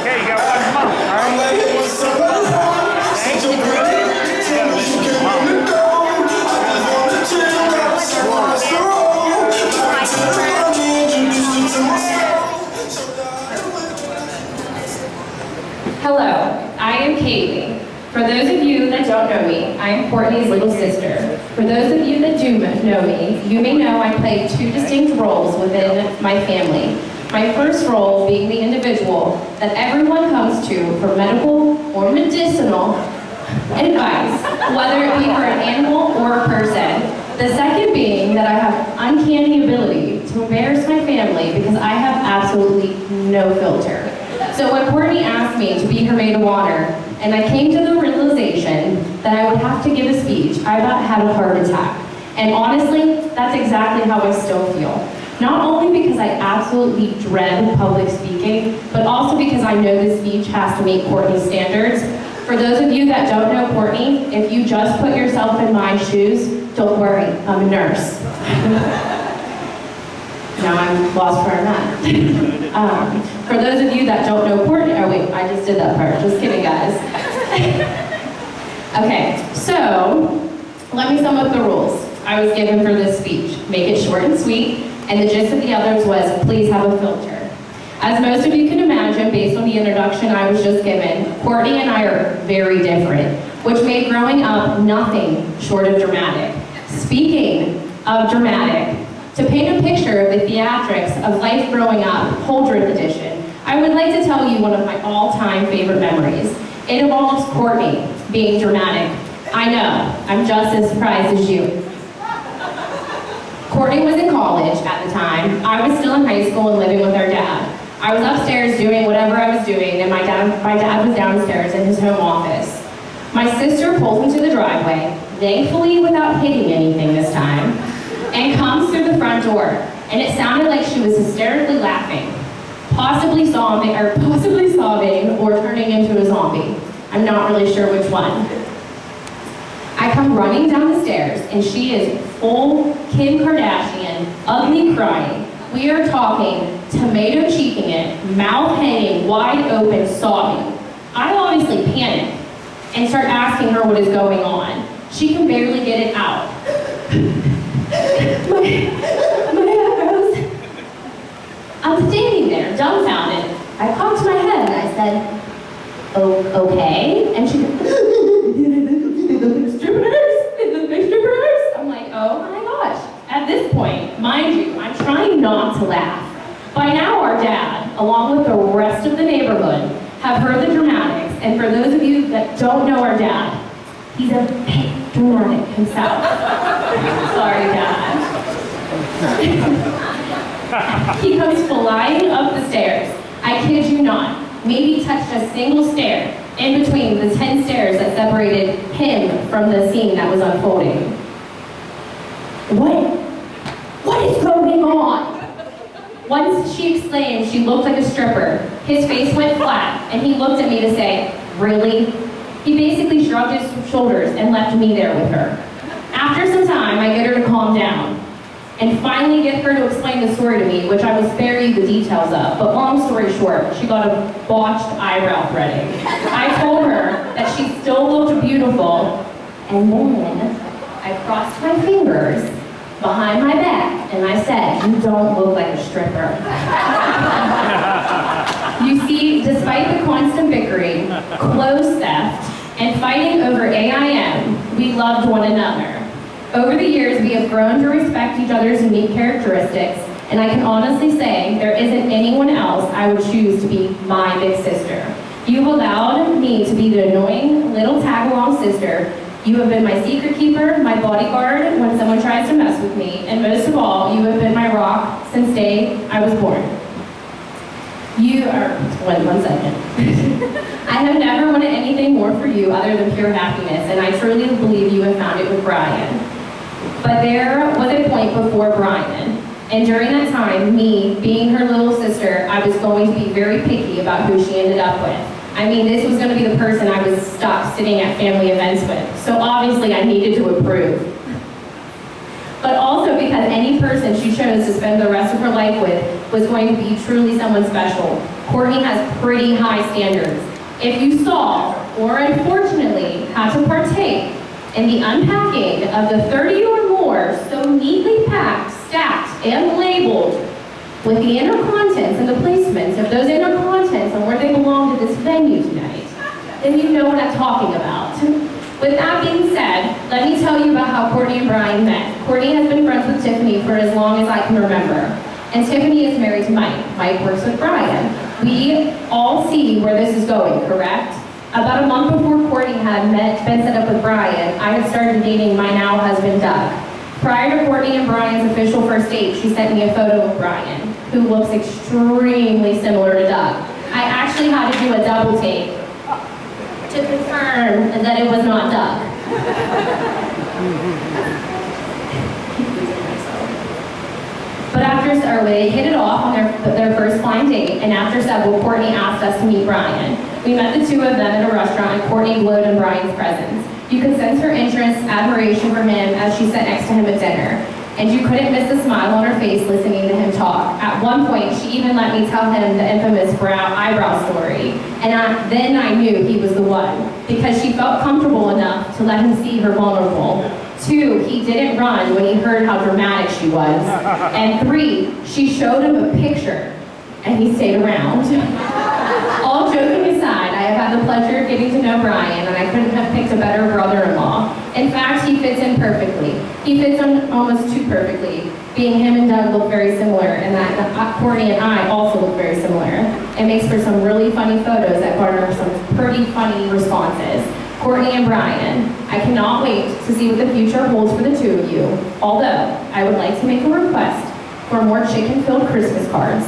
Okay, you got 1 month, all right? Hello, I am Kaylee. For those of you that don't know me, I am Courtney's little sister. For those of you that do know me, you may know I play 2 distinct roles within my family. My first role being the individual that everyone comes to for medical or medicinal advice, whether it be for an animal or a person. The second being that I have uncanny ability to embarrass my family because I have absolutely no filter. So when Courtney asked me to be her maid of honor, and I came to the realization that I would have to give a speech, I about had a heart attack. And honestly, that's exactly how I still feel. Not only because I absolutely dread public speaking, but also because I know this speech has to meet Courtney's standards. For those of you that don't know Courtney, if you just put yourself in my shoes, don't worry, I'm a nurse. Now I'm lost where I'm at. For those of you that don't know Courtney, oh wait, I just did that part, just kidding guys. Okay, so let me sum up the rules I was given for this speech. Make it short and sweet, and the gist of the others was, please have a filter. As most of you can imagine, based on the introduction I was just given, Courtney and I are very different, which made growing up nothing short of dramatic. Speaking of dramatic, to paint a picture of the theatrics of life growing up, Holdred edition, I would like to tell you one of my all-time favorite memories. It involves Courtney being dramatic. I know, I'm just as surprised as you. Courtney was in college at the time. I was still in high school and living with our dad. I was upstairs doing whatever I was doing, and my dad was downstairs in his home office. My sister pulls into the driveway, thankfully without hitting anything this time, and comes through the front door, and it sounded like she was hysterically laughing, possibly sobbing or turning into a zombie. I'm not really sure which one. I come running down the stairs, and she is full Kim Kardashian, ugly crying. We are talking tomato cheeking it, mouth hanging wide open, sobbing. I obviously panic and start asking her what is going on. She can barely get it out. my arrows. I'm standing there, dumbfounded. I cocked my head and I said, "Oh, okay." And she goes, the picture burst. I'm like, oh my gosh. At this point, mind you, I'm trying not to laugh. By now our dad, along with the rest of the neighborhood, have heard the dramatics. And for those of you that don't know our dad, he's a big dramatic himself. Sorry, Dad. He comes flying up the stairs. I kid you not, maybe touched a single stair in between the 10 stairs that separated him from the scene that was unfolding. What is going on? Once she exclaimed she looked like a stripper, his face went flat and he looked at me to say, "Really?" He basically shrugged his shoulders and left me there with her. After some time, I get her to calm down and finally get her to explain the story to me, which I will spare you the details of, but long story short, she got a botched eyebrow threading. I told her that she still looked beautiful, and then I crossed my fingers behind my back and I said, "You don't look like a stripper." You see, despite the constant bickering, clothes theft, and fighting over AIM, we loved one another. Over the years, we have grown to respect each other's unique characteristics, and I can honestly say there isn't anyone else I would choose to be my big sister. You've allowed me to be the annoying little tag-along sister. You have been my secret keeper, my bodyguard when someone tries to mess with me, and most of all, you have been my rock since the day I was born. You are, one second. I have never wanted anything more for you other than pure happiness, and I truly believe you have found it with Bryan. But there was a point before Bryan, and during that time, me, being her little sister, I was going to be very picky about who she ended up with. I mean, this was going to be the person I was stuck sitting at family events with, so obviously I needed to approve. But also because any person she chose to spend the rest of her life with was going to be truly someone special. Courtney has pretty high standards. If you saw, or unfortunately had to partake in the unpacking of the 30 or more so neatly packed, stacked, and labeled with the inner contents and the placements of those inner contents and where they belong to this venue tonight, then you know what I'm talking about. With that being said, let me tell you about how Courtney and Bryan met. Courtney has been friends with Tiffany for as long as I can remember. And Tiffany is married to Mike. Mike works with Bryan. We all see where this is going, correct? About a month before Courtney had been set up with Bryan, I had started dating my now husband, Doug. Prior to Courtney and Bryan's official first date, she sent me a photo of Bryan, who looks extremely similar to Doug. I actually had to do a double take to confirm that it was not Doug. But they hit it off on their first blind date, and after several, Courtney asked us to meet Bryan. We met the two of them at a restaurant, and Courtney glowed in Bryan's presence. You could sense her interest, admiration for him as she sat next to him at dinner. And you couldn't miss the smile on her face listening to him talk. At one point, she even let me tell him the infamous eyebrow story. And then I knew he was the one, because she felt comfortable enough to let him see her vulnerable. 2, he didn't run when he heard how dramatic she was. And 3, she showed him a picture, and he stayed around. All joking aside, I have had the pleasure of getting to know Bryan, and I couldn't have picked a better brother-in-law. In fact, he fits in perfectly. He fits in almost too perfectly, being him and Doug look very similar, and that Courtney and I also look very similar. It makes for some really funny photos that garner some pretty funny responses. Courtney and Bryan, I cannot wait to see what the future holds for the two of you, although I would like to make a request for more chicken-filled Christmas cards.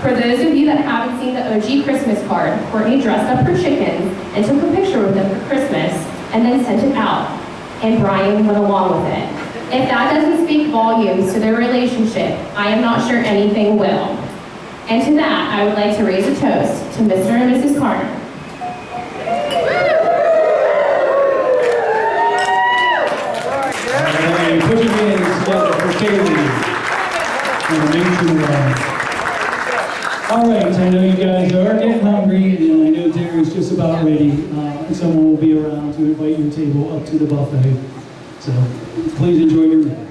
For those of you that haven't seen the OG Christmas card, Courtney dressed up her chickens and took a picture with them for Christmas and then sent it out, and Bryan went along with it. If that doesn't speak volumes to their relationship, I am not sure anything will. And to that, I would like to raise a toast to Mr. and Mrs. Karner. Hey, put your hands together for Kaylee. All right, I know you guys are getting hungry, and I know dinner's just about ready. And someone will be around to invite your table up to the buffet. So please enjoy your meal.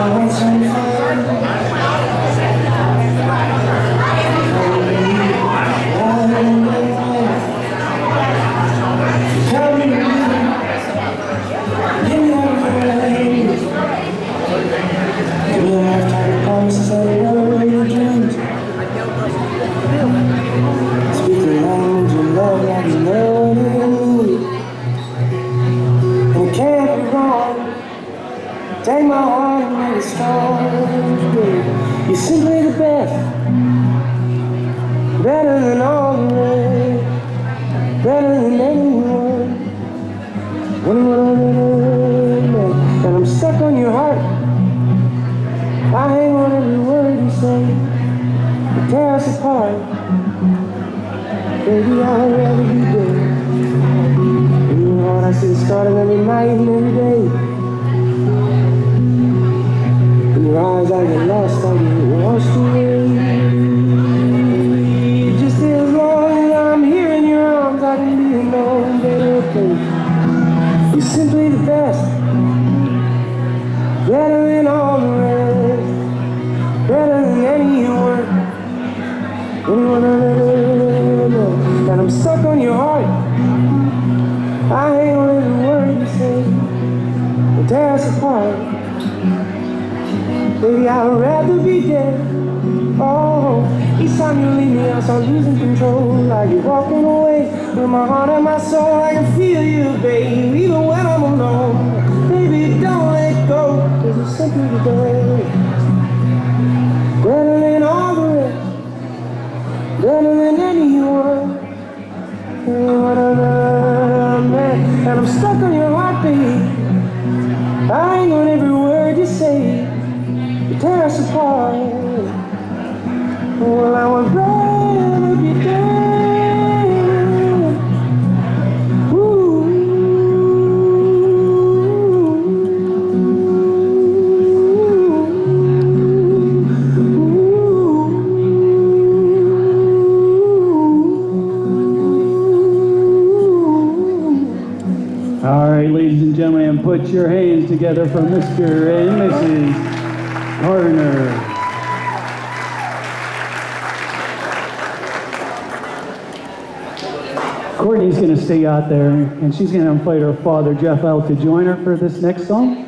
I'm my heart and make it strong. You're simply the best, better than all the rest, better than anyone. And I'm stuck on your heart. I hang on every word you say. You tear us apart. Baby, I'd rather be dead. In your heart, I see it starting every night and every day. In your eyes, I get lost, I get washed away. Just as long as I'm here in your arms, I can be in no better place. You're simply the best, better than all the rest, better than anyone I've ever known. And I'm stuck on your heart. I hang on every word you say. It tear us apart. Baby, I'd rather be dead. Oh, each time you leave me, I start losing control. I get walking away with my heart and my soul. I can feel you, babe, even when I'm alone. Baby, don't let go, 'cause it's simply the best. Better than all the rest, better than anyone. And I'm stuck on your heart, baby. I hang on every word you say. You tear us apart. Well, I would rather be dead. Ooh. All right, ladies and gentlemen, put your hands together for Mr. and Mrs. Karner. Courtney's going to stay out there, and she's going to invite her father, Jeff, out to join her for this next song.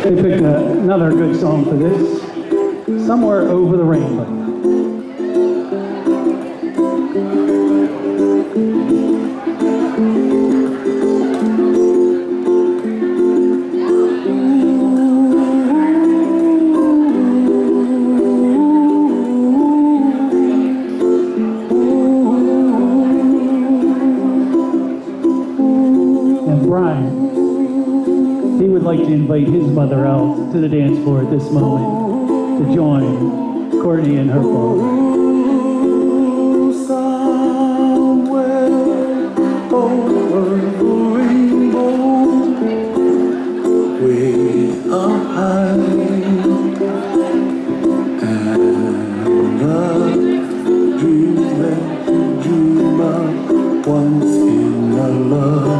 They picked another good song for this, Somewhere Over the Rainbow. Bryan, he would like to invite his mother out to the dance floor at this moment to join Courtney and her father. Somewhere over the rainbow, way up high, and the dream that you dream of once in a lullaby.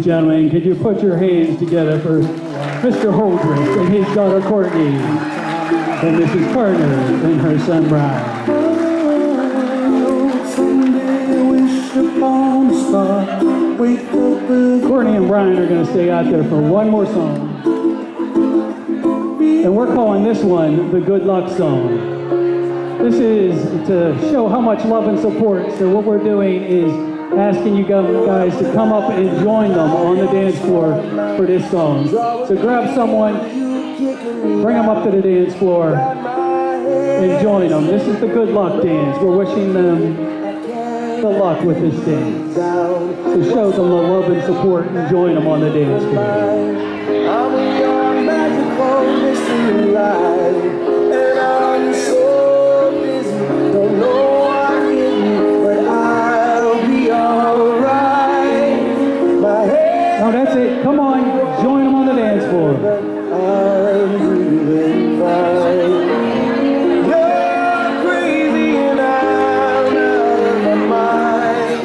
Gentlemen, could you put your hands together for Mr. Holdridge and his daughter Courtney, and Mrs. Karner and her son Bryan. Courtney and Bryan are going to stay out there for one more song. And we're calling this one the Good Luck Song. This is to show how much love and support. So what we're doing is asking you guys to come up and join them on the dance floor for this song. So grab someone, bring them up to the dance floor, and join them. This is the good luck dance. We're wishing them the luck with this dance. So show them the love and support and join them on the dance floor. I'm your magical mystery light, and I'm so busy, don't know what hit me, but I'll be alright. My head. No, that's it. Come on, join them on the dance floor. I'm breathing fine. You're crazy and I'm out of my mind.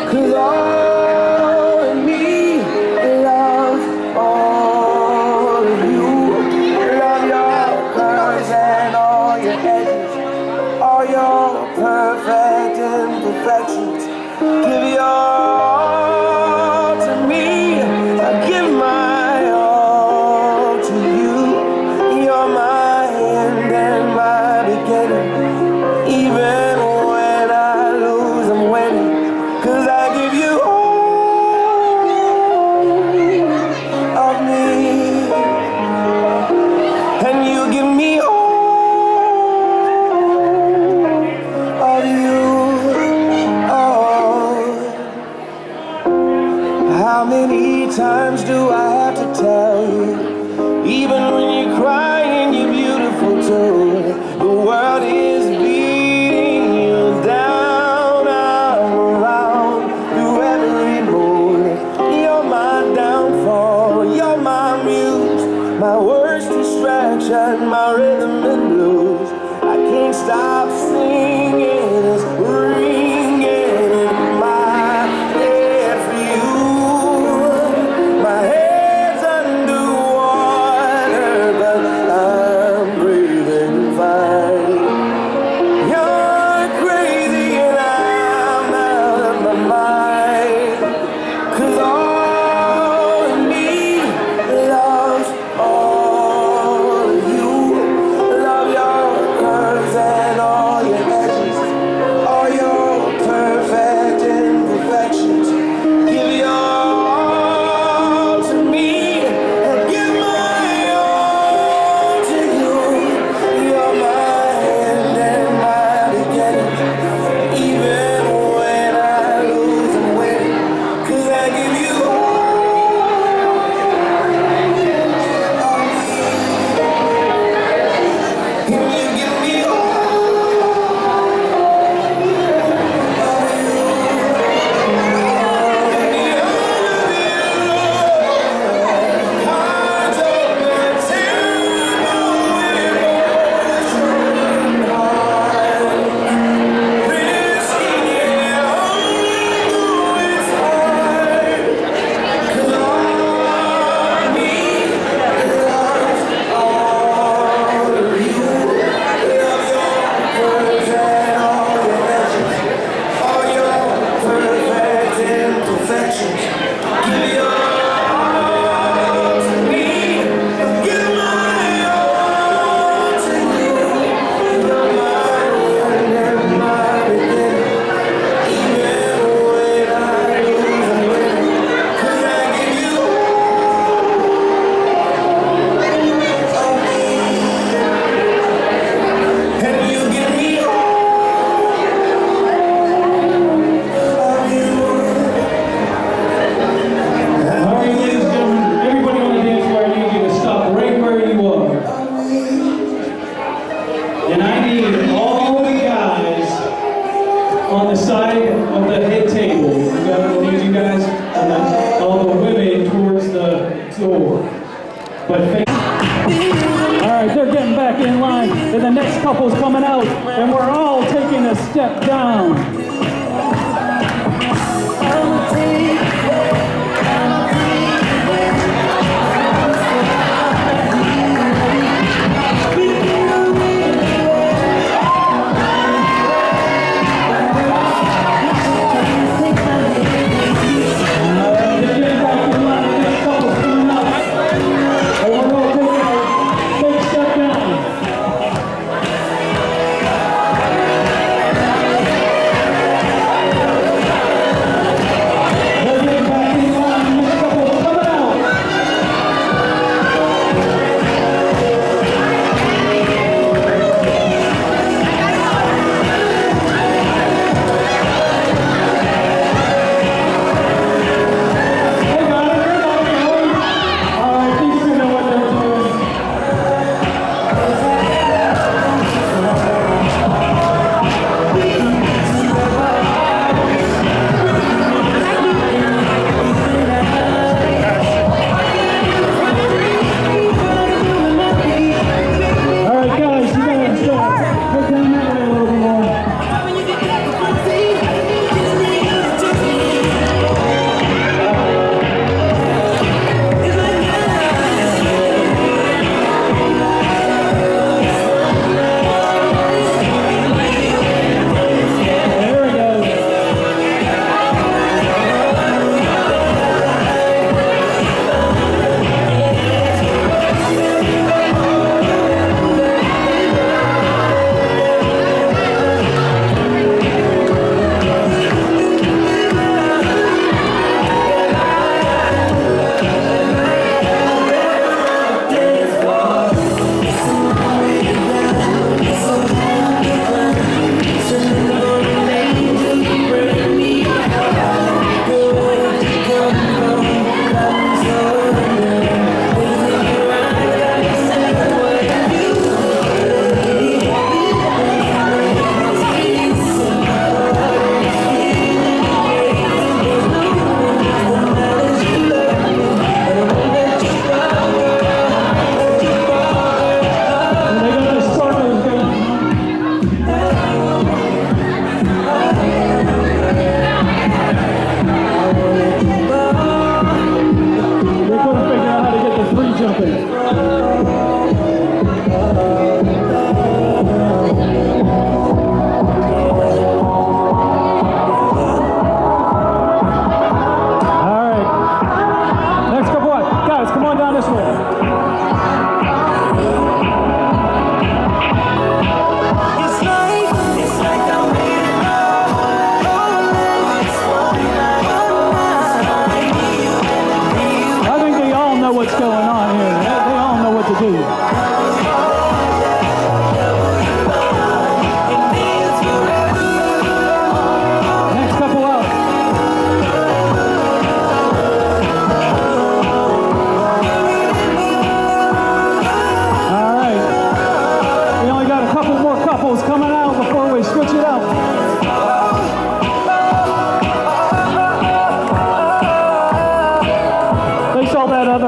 'Cause all of me loves all of you. Love your curves and all your edges, all your perfect imperfections. Give your all to me. I give my all to you. You're my end and my beginning. Even when I lose, I'm winning. 'Cause I give you all of me, and you give me all of you. Oh, how many times do I have to tell you? Even when you're crying, you're beautiful too. The world is beating you down. I'm around through every mood. You're my downfall, you're my muse, my worst distraction, my rhythm and blues. I can't stop singing, it's ringing in my head for you. My head's underwater, but I'm breathing fine. You're crazy and I'm out of my mind. 'Cause all of me loves all of you. Love your curves and all your edges, all your perfect imperfections. Give your all to me and give my all to you. You're my end and my beginning. Even when I lose, I'm winning. 'Cause I give you Alright, they're getting back in line, and the next couple's coming out, and we're all taking a step down.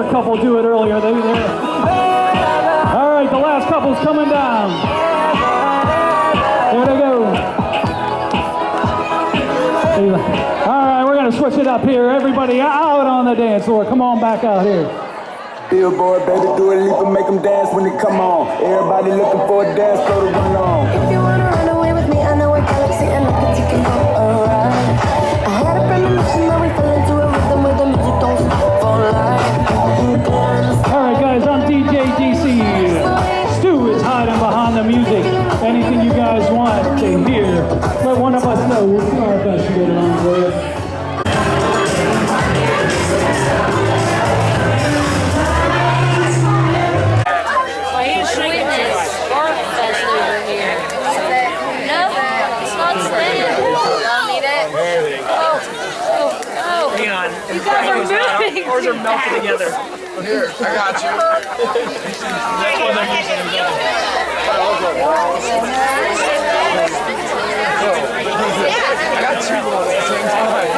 Couple do it earlier. All right, the last couple's coming down. There they go. All right, we're gonna switch it up here. Everybody out on the dance floor. Come on back out here. Billboard, baby, do a leap and make them dance when they come on. Everybody looking for a dance floor to run on. If you wanna run away with me, I know a galaxy and I can take you for a ride. I had a premonition that we fell into a rhythm where the music don't stop for life. All right, guys, I'm DJ DC. Stu is hiding behind the music. Anything you guys want to hear, let one of us know. We'll do our best to get it on for you. Why are you shooting this spark fest over here? No, it's not staying. Y'all need it? Oh. Hang on. You guys are moving. Ours are melted together. Here, I got you. I got two of those at the same time.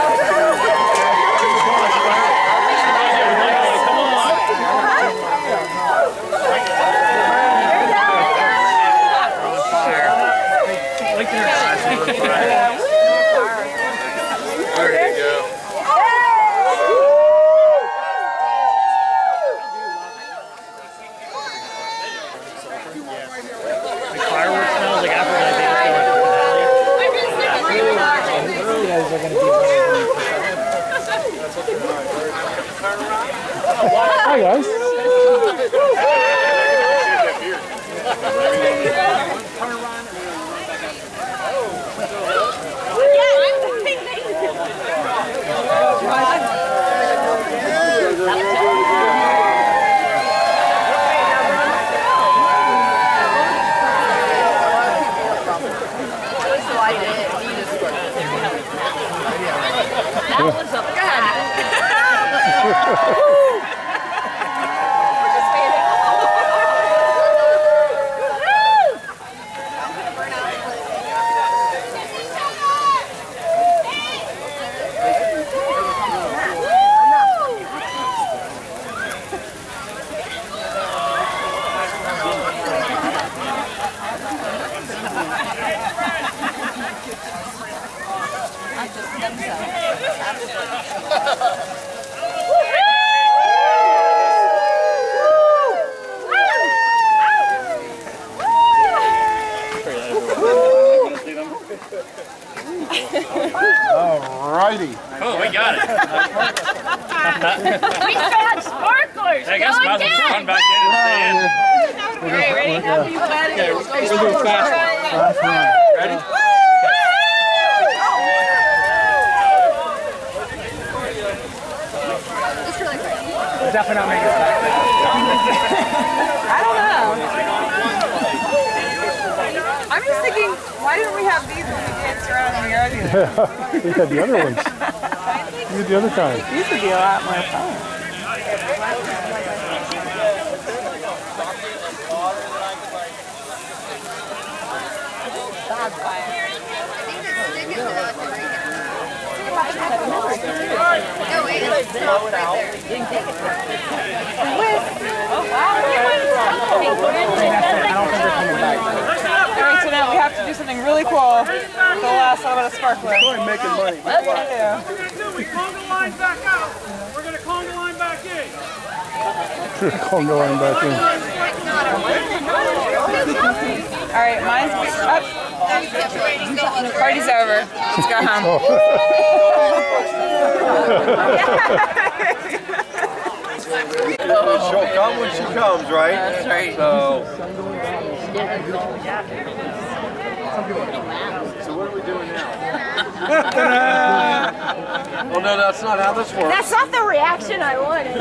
There you go. Fireworks smells like after that they just go into the valley. You guys are gonna be Hi guys. That was a Alrighty. Oh, we got it. We still have sparklers. I guess might as well run back in and stay in. Okay, ready? Okay, we're doing fast one. Ready? Definitely not making it back. I don't know. I'm just thinking, why didn't we have these when we danced around in the yard? You had the other ones. You did the other kind. These would be a lot more fun. Alright, so now we have to do something really cool. The last time about a sparkler. We're making money. Okay. We conga line back out. We're gonna conga line back in. I'm going back in. All right, mine's up. Party's over. Let's go home. She'll come when she comes, right? That's right. So what are we doing now? Oh no, that's not how this works. That's not the reaction I wanted.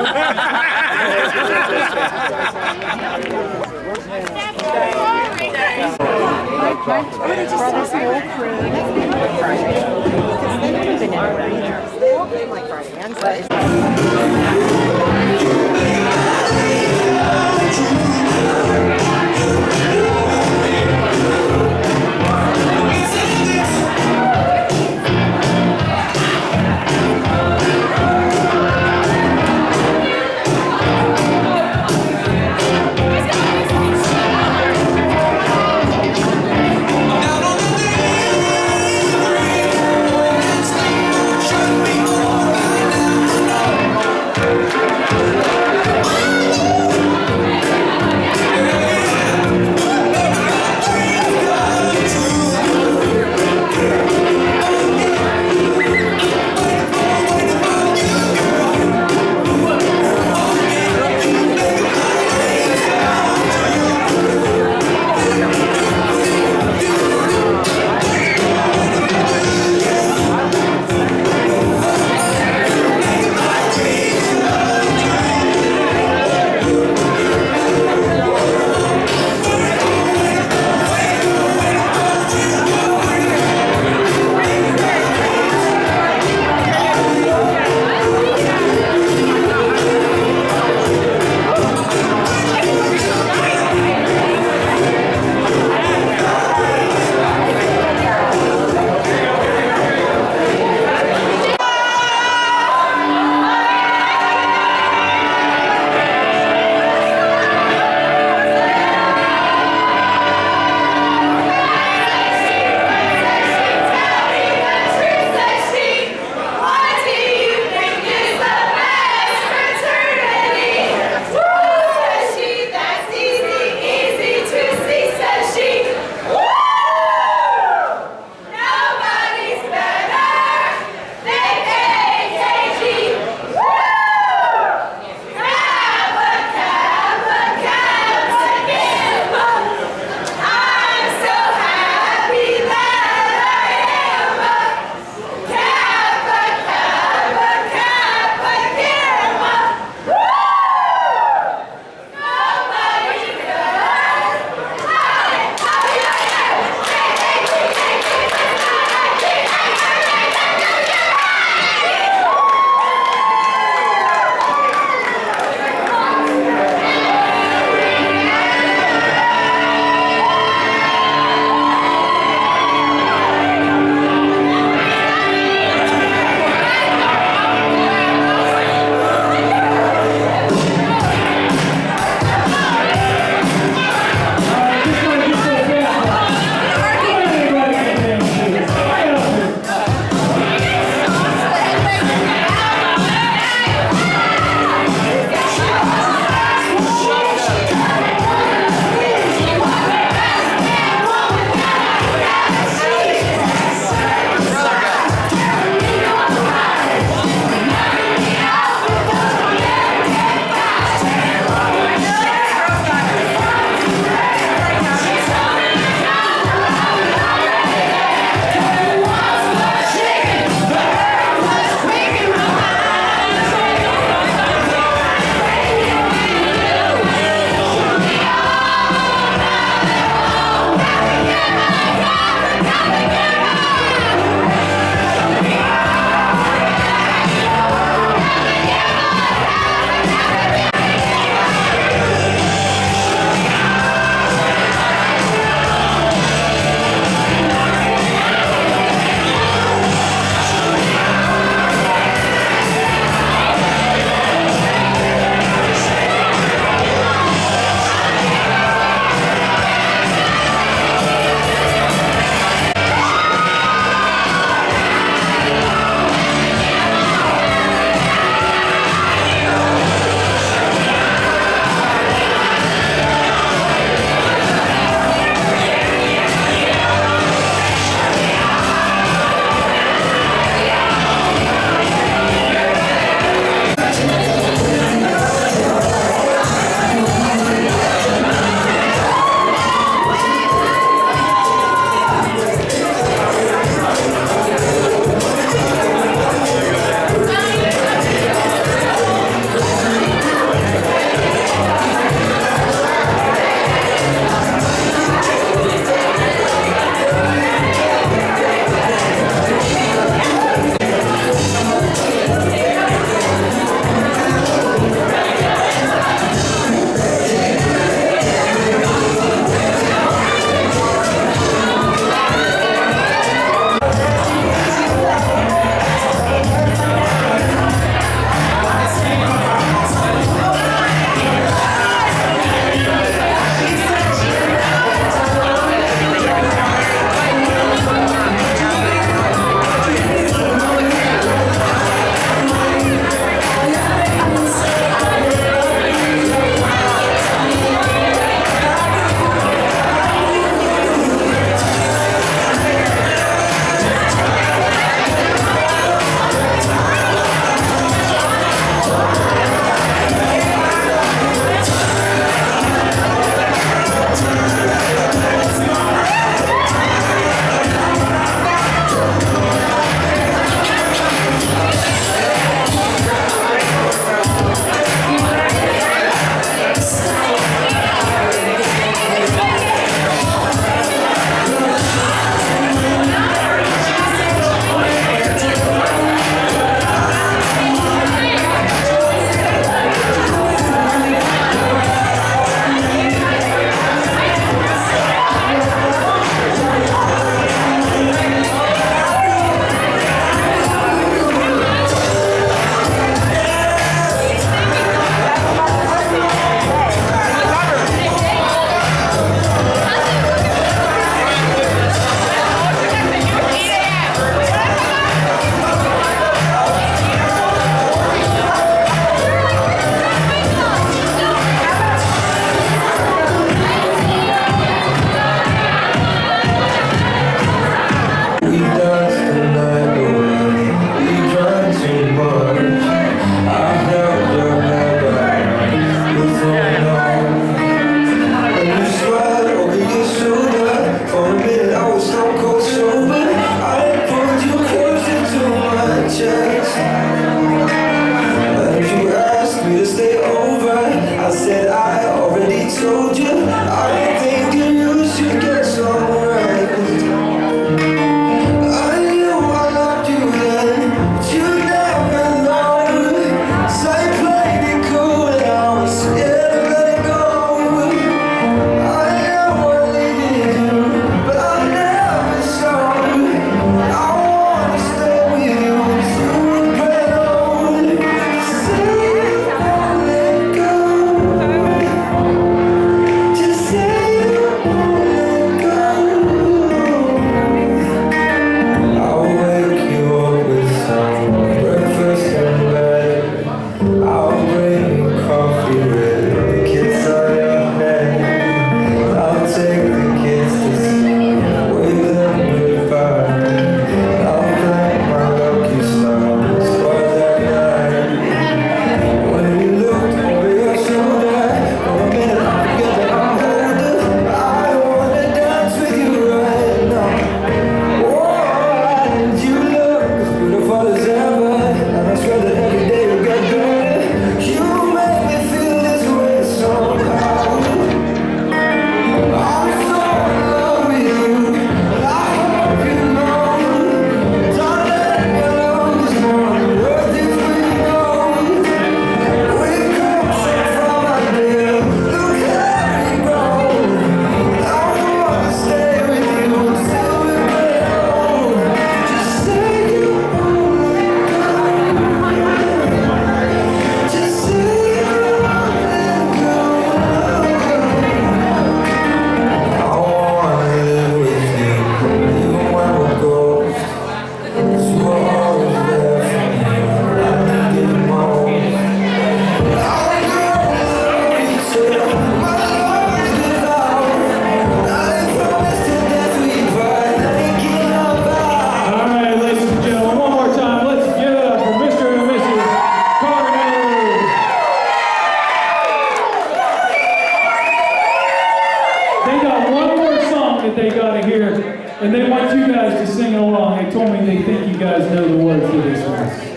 got one more song that they gotta hear, and they want you guys to sing along. They told me they think you guys know the words to this one.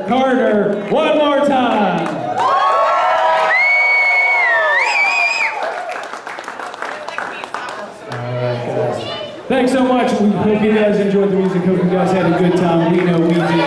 Karner one more time. Thanks so much. We hope you guys enjoyed the music. Hope you guys had a good time. We know we did.